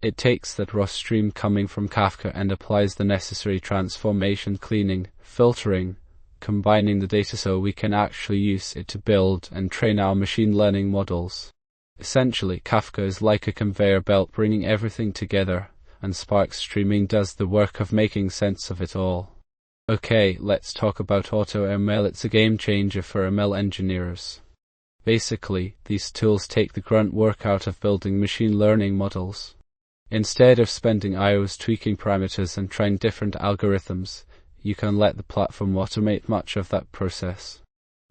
It takes that raw stream coming from Kafka and applies the necessary transformation, cleaning, filtering, combining the data so we can actually use it to build and train our machine learning models. Essentially, Kafka is like a conveyor belt bringing everything together, and Spark Streaming does the work of making sense of it all. Okay, let's talk about AutoML. It's a game changer for ML engineers. Basically, these tools take the grunt work out of building machine learning models. Instead of spending hours tweaking parameters and trying different algorithms, you can let the platform automate much of that process.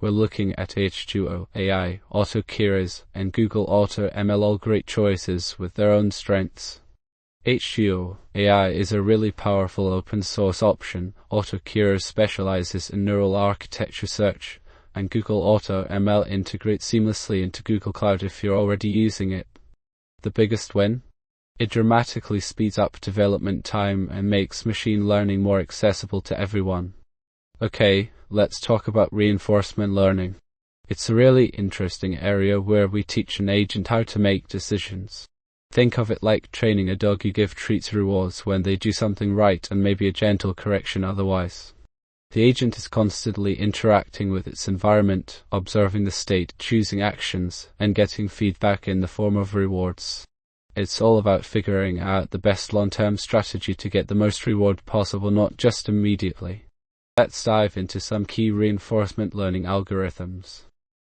We're looking at H2O AI, AutoKeras, and Google AutoML, all great choices with their own strengths. H2O AI is a really powerful open source option. AutoKeras specializes in neural architecture search, and Google AutoML integrates seamlessly into Google Cloud if you're already using it. The biggest win? It dramatically speeds up development time and makes machine learning more accessible to everyone. Okay, let's talk about reinforcement learning. It's a really interesting area where we teach an agent how to make decisions. Think of it like training a dog. You give treats, rewards when they do something right, and maybe a gentle correction otherwise. The agent is constantly interacting with its environment, observing the state, choosing actions, and getting feedback in the form of rewards. It's all about figuring out the best long-term strategy to get the most reward possible, not just immediately. Let's dive into some key reinforcement learning algorithms.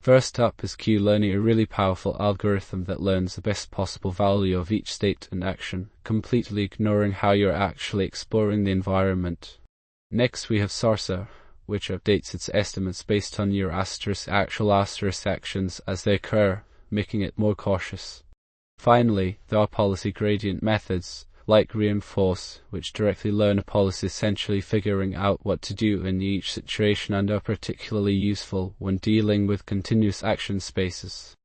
First up is Q-learning, a really powerful algorithm that learns the best possible value of each state and action, completely ignoring how you're actually exploring the environment. Next we have Sorcerer, which updates its estimates based on your actual actions as they occur, making it more cautious. Finally, there are policy gradient methods, like Reinforce, which directly learn a policy, essentially figuring out what to do in each situation, and are particularly useful when dealing with continuous action spaces.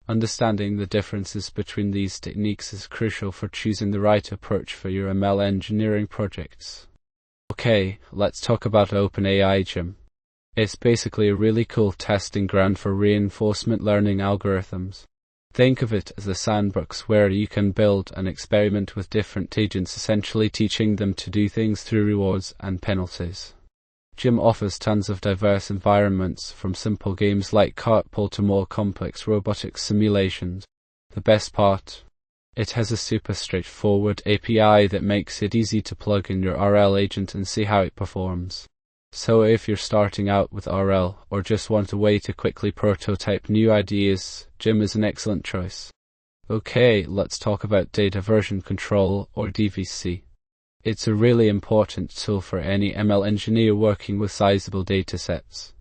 Understanding the differences between these techniques is crucial for choosing the right approach for your ML engineering projects. Okay, let's talk about OpenAI Gym. It's basically a really cool testing ground for reinforcement learning algorithms. Think of it as a sandbox where you can build and experiment with different agents, essentially teaching them to do things through rewards and penalties. Gym offers tons of diverse environments, from simple games like Cartpool to more complex robotics simulations. The best part? It has a super straightforward API that makes it easy to plug in your RL agent and see how it performs. So if you're starting out with RL or just want a way to quickly prototype new ideas, Gym is an excellent choice. Okay, let's talk about data version control, or DVC. It's a really important tool for any ML engineer working with sizable datasets.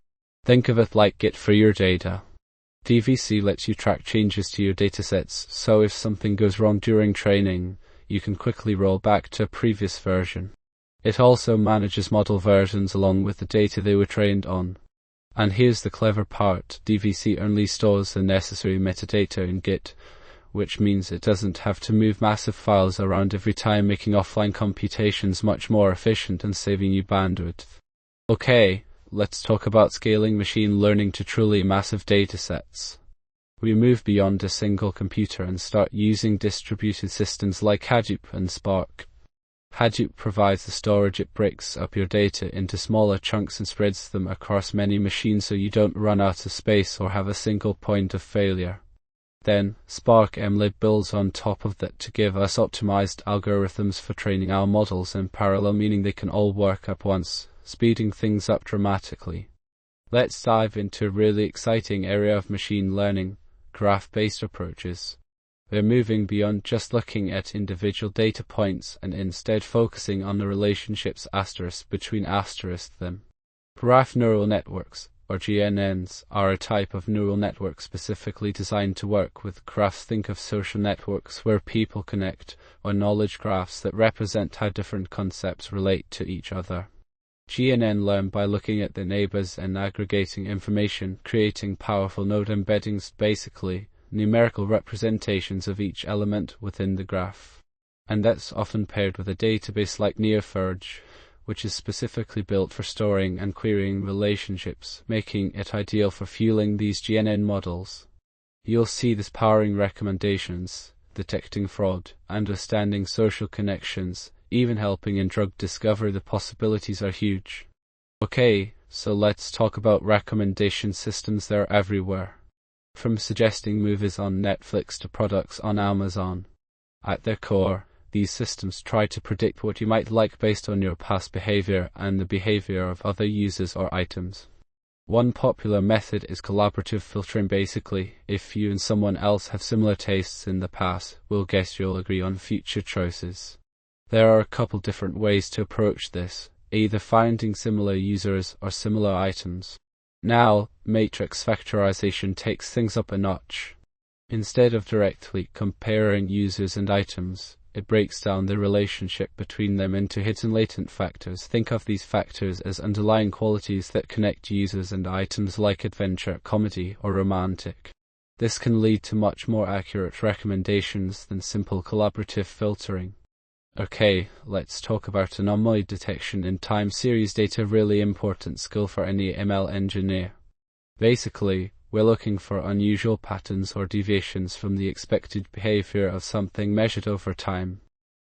Think of it like Git for your data. DVC lets you track changes to your datasets, so if something goes wrong during training, you can quickly roll back to a previous version. It also manages model versions along with the data they were trained on. And here's the clever part: DVC only stores the necessary metadata in Git, which means it doesn't have to move massive files around every time, making offline computations much more efficient and saving you bandwidth. Okay, let's talk about scaling machine learning to truly massive datasets. We move beyond a single computer and start using distributed systems like Hadoop and Spark. Hadoop provides the storage. It breaks up your data into smaller chunks and spreads them across many machines so you don't run out of space or have a single point of failure. Then, Spark MLib builds on top of that to give us optimized algorithms for training our models in parallel, meaning they can all work at once, speeding things up dramatically. Let's dive into a really exciting area of machine learning: graph-based approaches. We're moving beyond just looking at individual data points and instead focusing on the relationships between them. Graph neural networks, or GNNs, are a type of neural network specifically designed to work with graphs. Think of social networks where people connect, or knowledge graphs that represent how different concepts relate to each other. GNN learn by looking at their neighbors and aggregating information, creating powerful node embeddings, basically numerical representations of each element within the graph. And that's often paired with a database like Neo4j, which is specifically built for storing and querying relationships, making it ideal for fueling these GNN models. You'll see this powering recommendations, detecting fraud, understanding social connections, even helping in drug discovery. The possibilities are huge. Okay, so let's talk about recommendation systems. They're everywhere. From suggesting movies on Netflix to products on Amazon. At their core, these systems try to predict what you might like based on your past behavior and the behavior of other users or items. One popular method is collaborative filtering. Basically, if you and someone else have similar tastes in the past, we'll guess you'll agree on future choices. There are a couple different ways to approach this, either finding similar users or similar items. Now, matrix factorization takes things up a notch. Instead of directly comparing users and items, it breaks down the relationship between them into hidden latent factors. Think of these factors as underlying qualities that connect users and items, like adventure, comedy, or romantic. This can lead to much more accurate recommendations than simple collaborative filtering. Okay, let's talk about anomaly detection in time series data. Really important skill for any ML engineer. Basically, we're looking for unusual patterns or deviations from the expected behavior of something measured over time.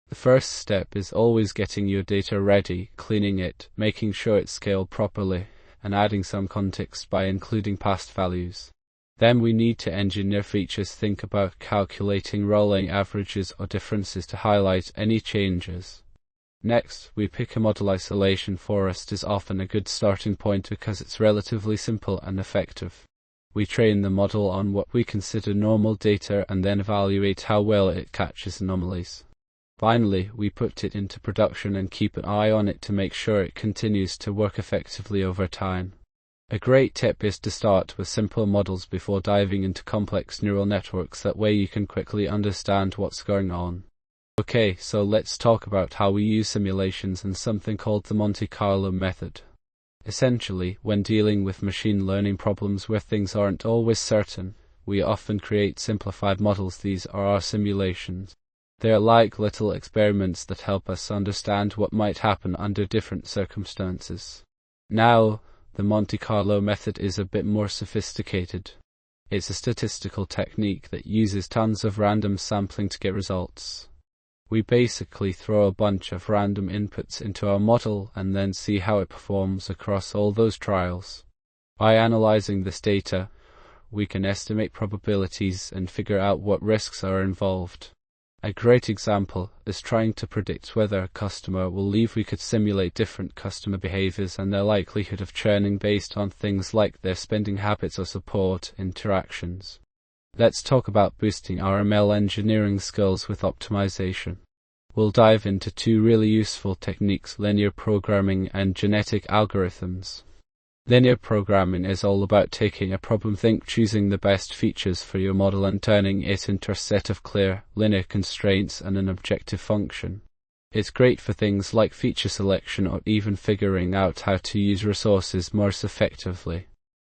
The first step is always getting your data ready, cleaning it, making sure it's scaled properly, and adding some context by including past values. Then we need to engineer features. Think about calculating rolling averages or differences to highlight any changes. Next, we pick a model. Isolation forest is often a good starting point because it's relatively simple and effective. We train the model on what we consider normal data and then evaluate how well it catches anomalies. Finally, we put it into production and keep an eye on it to make sure it continues to work effectively over time. A great tip is to start with simple models before diving into complex neural networks. That way you can quickly understand what's going on. Okay, so let's talk about how we use simulations and something called the Monte Carlo method. Essentially, when dealing with machine learning problems where things aren't always certain, we often create simplified models. These are our simulations. They're like little experiments that help us understand what might happen under different circumstances. Now, the Monte Carlo method is a bit more sophisticated. It's a statistical technique that uses tons of random sampling to get results. We basically throw a bunch of random inputs into our model and then see how it performs across all those trials. By analyzing this data, we can estimate probabilities and figure out what risks are involved. A great example is trying to predict whether a customer will leave. We could simulate different customer behaviors and their likelihood of churning based on things like their spending habits or support interactions. Let's talk about boosting our ML engineering skills with optimization. We'll dive into two really useful techniques: linear programming and genetic algorithms. Linear programming is all about taking a problem, choosing the best features for your model and turning it into a set of clear, linear constraints and an objective function. It's great for things like feature selection or even figuring out how to use resources more effectively.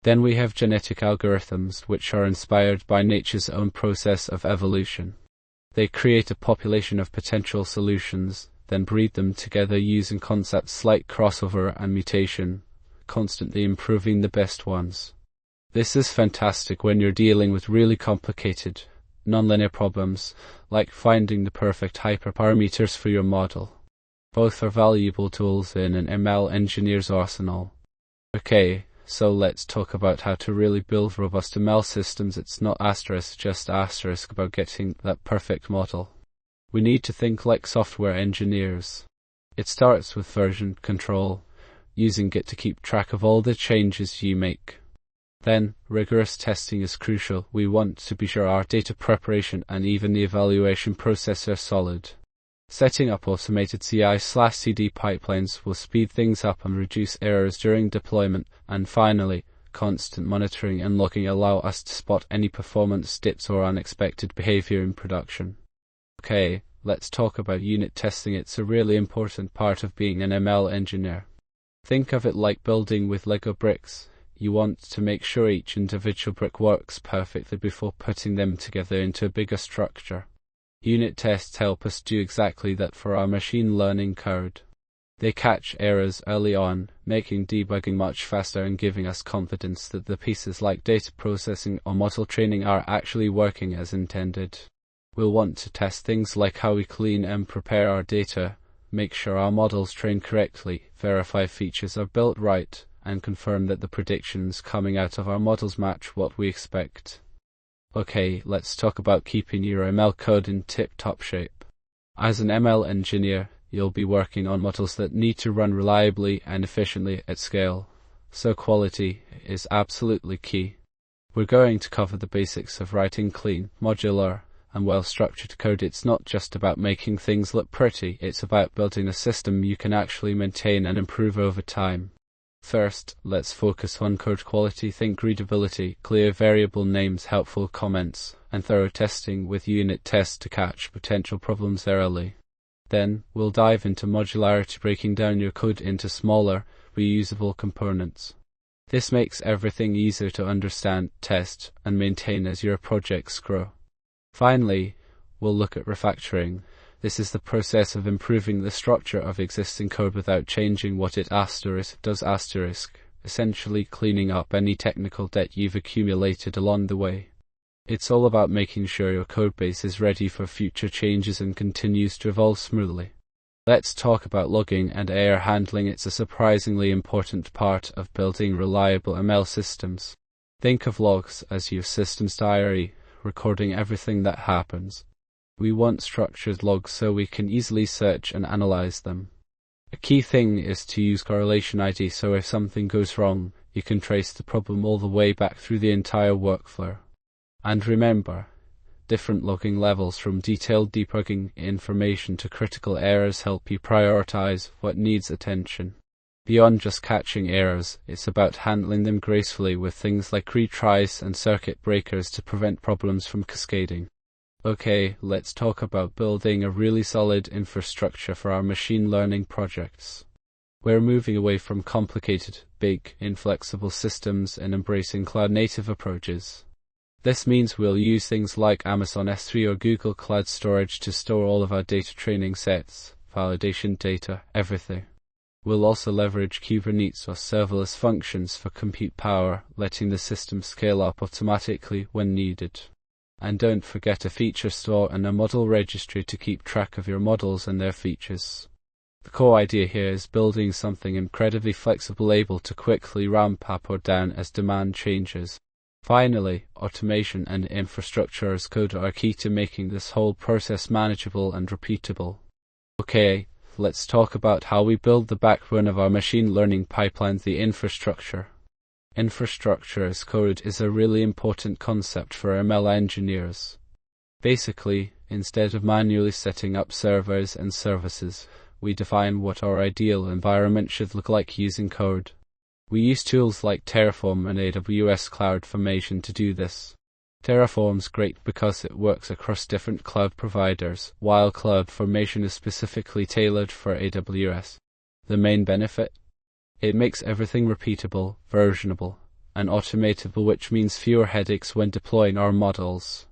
Then we have genetic algorithms, which are inspired by nature's own process of evolution. They create a population of potential solutions, then breed them together using concepts like crossover and mutation, constantly improving the best ones. This is fantastic when you're dealing with really complicated, nonlinear problems, like finding the perfect hyperparameters for your model. Both are valuable tools in an ML engineer's arsenal. Okay, so let's talk about how to really build robust ML systems. It's not just about getting that perfect model. We need to think like software engineers. It starts with version control, using Git to keep track of all the changes you make. Then, rigorous testing is crucial. We want to be sure our data preparation and even the evaluation process are solid. Setting up automated CI/CD pipelines will speed things up and reduce errors during deployment. And finally, constant monitoring and logging allow us to spot any performance dips or unexpected behavior in production. Okay, let's talk about unit testing. It's a really important part of being an ML engineer. Think of it like building with Lego bricks. You want to make sure each individual brick works perfectly before putting them together into a bigger structure. Unit tests help us do exactly that for our machine learning code. They catch errors early on, making debugging much faster and giving us confidence that the pieces like data processing or model training are actually working as intended. We'll want to test things like how we clean and prepare our data, make sure our models train correctly, verify features are built right, and confirm that the predictions coming out of our models match what we expect. Okay, let's talk about keeping your ML code in tip-top shape. As an ML engineer, you'll be working on models that need to run reliably and efficiently at scale, so quality is absolutely key. We're going to cover the basics of writing clean, modular, and well-structured code. It's not just about making things look pretty, it's about building a system you can actually maintain and improve over time. First, let's focus on code quality. Think readability, clear variable names, helpful comments, and thorough testing with unit tests to catch potential problems early. Then, we'll dive into modularity, breaking down your code into smaller, reusable components. This makes everything easier to understand, test, and maintain as your projects grow. Finally, we'll look at refactoring. This is the process of improving the structure of existing code without changing what it does, essentially cleaning up any technical debt you've accumulated along the way. It's all about making sure your codebase is ready for future changes and continues to evolve smoothly. Let's talk about logging and error handling. It's a surprisingly important part of building reliable ML systems. Think of logs as your system's diary, recording everything that happens. We want structured logs so we can easily search and analyze them. A key thing is to use correlation ID, so if something goes wrong, you can trace the problem all the way back through the entire workflow. And remember, different logging levels from detailed debugging information to critical errors help you prioritize what needs attention. Beyond just catching errors, it's about handling them gracefully with things like retries and circuit breakers to prevent problems from cascading. Okay, let's talk about building a really solid infrastructure for our machine learning projects. We're moving away from complicated, big, inflexible systems and embracing cloud-native approaches. This means we'll use things like Amazon S3 or Google Cloud Storage to store all of our data, training sets, validation data, everything. We'll also leverage Kubernetes or serverless functions for compute power, letting the system scale up automatically when needed. And don't forget a feature store and a model registry to keep track of your models and their features. The core idea here is building something incredibly flexible, able to quickly ramp up or down as demand changes. Finally, automation and infrastructure as code are key to making this whole process manageable and repeatable. Okay, let's talk about how we build the backbone of our machine learning pipeline, the infrastructure. Infrastructure as code is a really important concept for ML engineers. Basically, instead of manually setting up servers and services, we define what our ideal environment should look like using code. We use tools like Terraform and AWS CloudFormation to do this. Terraform's great because it works across different cloud providers, while CloudFormation is specifically tailored for AWS. The main benefit? It makes everything repeatable, versionable, and automatable, which means fewer headaches when deploying our models.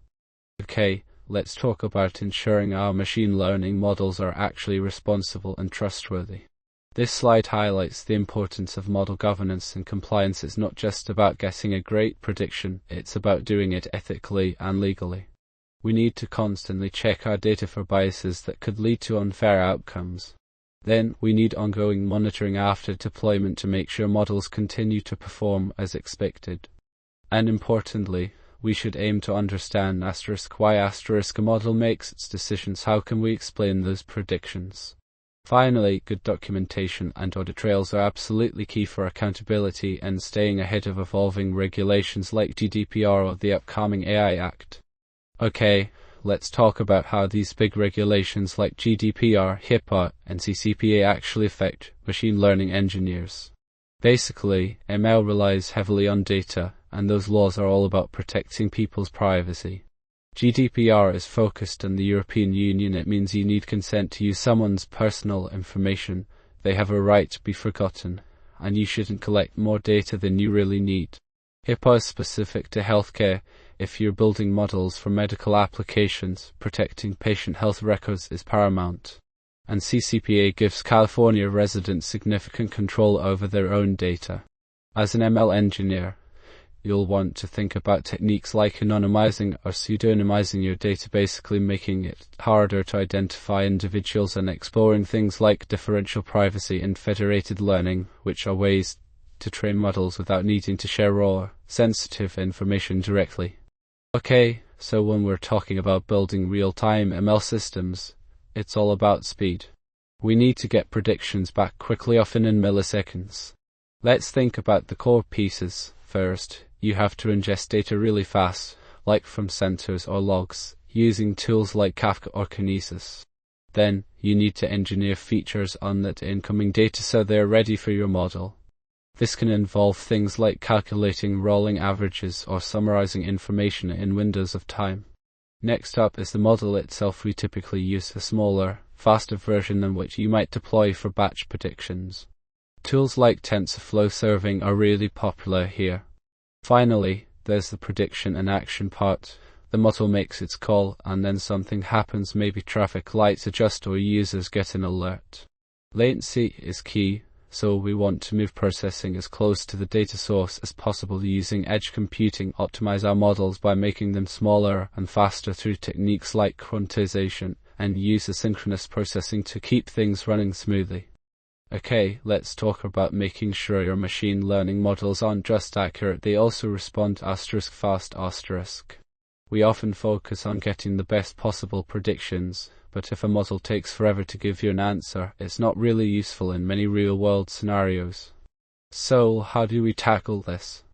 Okay, let's talk about ensuring our machine learning models are actually responsible and trustworthy. This slide highlights the importance of model governance and compliance. It's not just about getting a great prediction, it's about doing it ethically and legally. We need to constantly check our data for biases that could lead to unfair outcomes. Then, we need ongoing monitoring after deployment to make sure models continue to perform as expected. And importantly, we should aim to understand why a model makes its decisions. How can we explain those predictions? Finally, good documentation and audit trails are absolutely key for accountability and staying ahead of evolving regulations like GDPR or the upcoming AI Act. Okay, let's talk about how these big regulations like GDPR, HIPAA, and CCPA actually affect machine learning engineers. Basically, ML relies heavily on data, and those laws are all about protecting people's privacy. GDPR is focused on the European Union. It means you need consent to use someone's personal information. They have a right to be forgotten, and you shouldn't collect more data than you really need. HIPAA is specific to healthcare. If you're building models for medical applications, protecting patient health records is paramount. And CCPA gives California residents significant control over their own data. As an ML engineer, you'll want to think about techniques like anonymizing or pseudonymizing your data, basically making it harder to identify individuals, and exploring things like differential privacy and federated learning, which are ways to train models without needing to share raw, sensitive information directly. Okay, so when we're talking about building real-time ML systems, it's all about speed. We need to get predictions back quickly, often in milliseconds. Let's think about the core pieces. First, you have to ingest data really fast, like from sensors or logs, using tools like Kafka or Kinesis. Then, you need to engineer features on that incoming data so they're ready for your model. This can involve things like calculating rolling averages or summarizing information in windows of time. Next up is the model itself. We typically use a smaller, faster version than what you might deploy for batch predictions. Tools like TensorFlow Serving are really popular here. Finally, there's the prediction and action part. The model makes its call, and then something happens, maybe traffic lights adjust or users get an alert. Latency is key, so we want to move processing as close to the data source as possible using edge computing. Optimize our models by making them smaller and faster through techniques like quantization, and use asynchronous processing to keep things running smoothly. Okay, let's talk about making sure your machine learning models aren't just accurate, they also respond fast. We often focus on getting the best possible predictions, but if a model takes forever to give you an answer, it's not really useful in many real-world scenarios. So, how do we tackle this?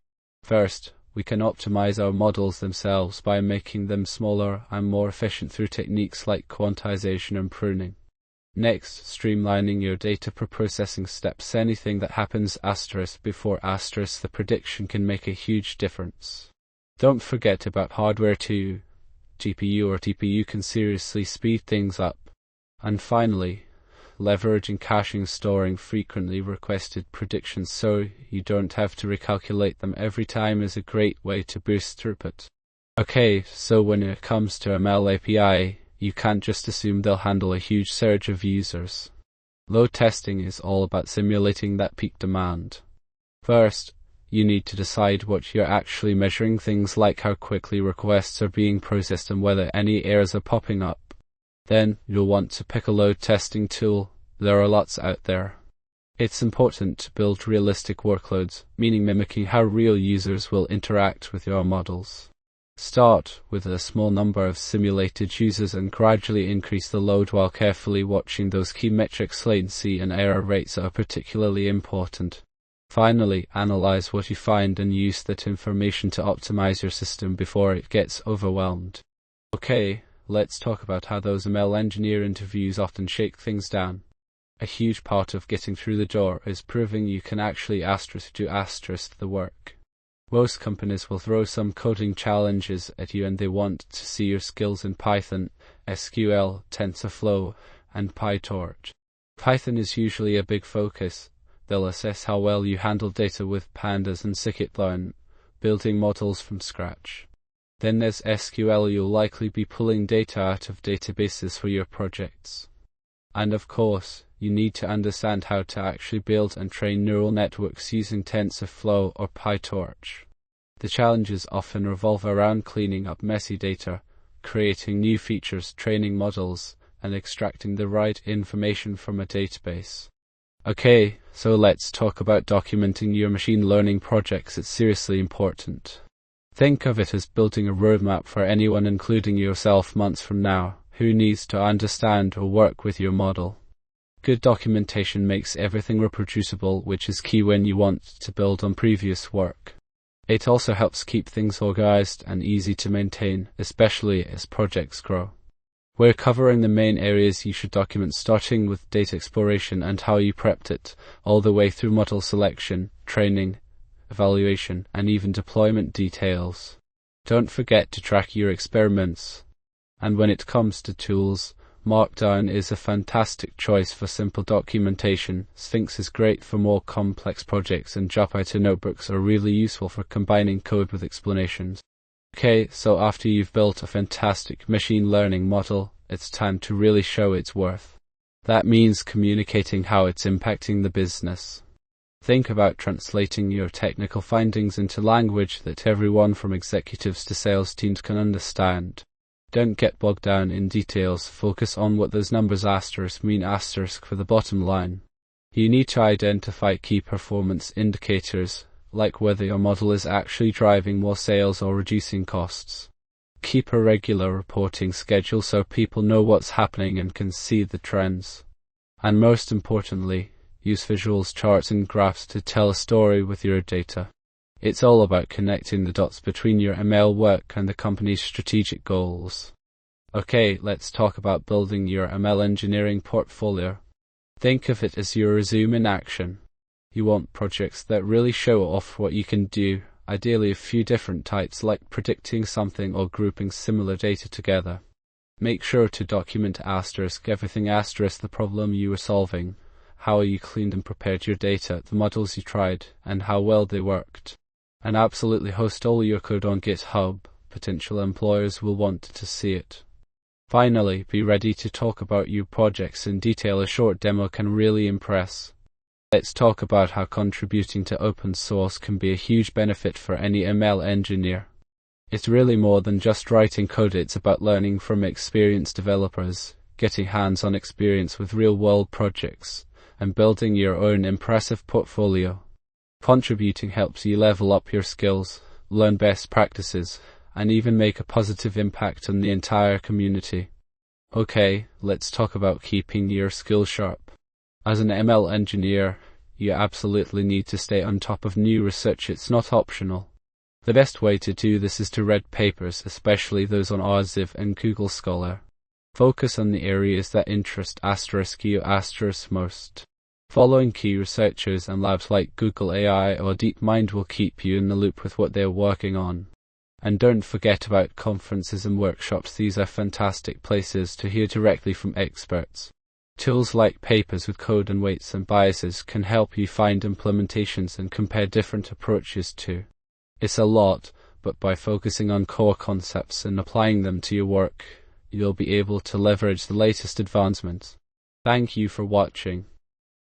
First, we can optimize our models themselves by making them smaller and more efficient through techniques like quantization and pruning. Next, streamlining your data processing steps. Anything that happens before the prediction can make a huge difference. Don't forget about hardware too. GPU or TPU can seriously speed things up. And finally, leveraging caching, storing frequently requested predictions so you don't have to recalculate them every time is a great way to boost throughput. Okay, so when it comes to ML API, you can't just assume they'll handle a huge surge of users. Load testing is all about simulating that peak demand. First, you need to decide what you're actually measuring, things like how quickly requests are being processed and whether any errors are popping up. Then, you'll want to pick a load testing tool. There are lots out there. It's important to build realistic workloads, meaning mimicking how real users will interact with your models. Start with a small number of simulated users and gradually increase the load while carefully watching those key metrics. Latency and error rates are particularly important. Finally, analyze what you find and use that information to optimize your system before it gets overwhelmed. Okay, let's talk about how those ML engineer interviews often shake things down. A huge part of getting through the door is proving you can actually do the work. Most companies will throw some coding challenges at you and they want to see your skills in Python, SQL, TensorFlow, and PyTorch. Python is usually a big focus. They'll assess how well you handle data with pandas and scikit-learn, building models from scratch. Then there's SQL. You'll likely be pulling data out of databases for your projects. And of course, you need to understand how to actually build and train neural networks using TensorFlow or PyTorch. The challenges often revolve around cleaning up messy data, creating new features, training models, and extracting the right information from a database. Okay, so let's talk about documenting your machine learning projects. It's seriously important. Think of it as building a roadmap for anyone, including yourself, months from now, who needs to understand or work with your model. Good documentation makes everything reproducible, which is key when you want to build on previous work. It also helps keep things organized and easy to maintain, especially as projects grow. We're covering the main areas you should document, starting with data exploration and how you prepped it, all the way through model selection, training, evaluation, and even deployment details. Don't forget to track your experiments. And when it comes to tools, Markdown is a fantastic choice for simple documentation. Sphinx is great for more complex projects, and Jupyter notebooks are really useful for combining code with explanations. Okay, so after you've built a fantastic machine learning model, it's time to really show its worth. That means communicating how it's impacting the business. Think about translating your technical findings into language that everyone from executives to sales teams can understand. Don't get bogged down in details. Focus on what those numbers mean for the bottom line. You need to identify key performance indicators, like whether your model is actually driving more sales or reducing costs. Keep a regular reporting schedule so people know what's happening and can see the trends. And most importantly, use visuals, charts, and graphs to tell a story with your data. It's all about connecting the dots between your ML work and the company's strategic goals. Okay, let's talk about building your ML engineering portfolio. Think of it as your resume in action. You want projects that really show off what you can do, ideally a few different types, like predicting something or grouping similar data together. Make sure to document everything, the problem you were solving, how you cleaned and prepared your data, the models you tried, and how well they worked. And absolutely host all your code on GitHub. Potential employers will want to see it. Finally, be ready to talk about your projects in detail. A short demo can really impress. Let's talk about how contributing to open source can be a huge benefit for any ML engineer. It's really more than just writing code. It's about learning from experienced developers, getting hands-on experience with real-world projects, and building your own impressive portfolio. Contributing helps you level up your skills, learn best practices, and even make a positive impact on the entire community. Okay, let's talk about keeping your skills sharp. As an ML engineer, you absolutely need to stay on top of new research. It's not optional. The best way to do this is to read papers, especially those on Arxiv and Google Scholar. Focus on the areas that interest you most. Following key researchers and labs like Google AI or DeepMind will keep you in the loop with what they're working on. And don't forget about conferences and workshops. These are fantastic places to hear directly from experts. Tools like Papers with Code and Weights and Biases can help you find implementations and compare different approaches too. It's a lot, but by focusing on core concepts and applying them to your work, you'll be able to leverage the latest advancements. Thank you for watching.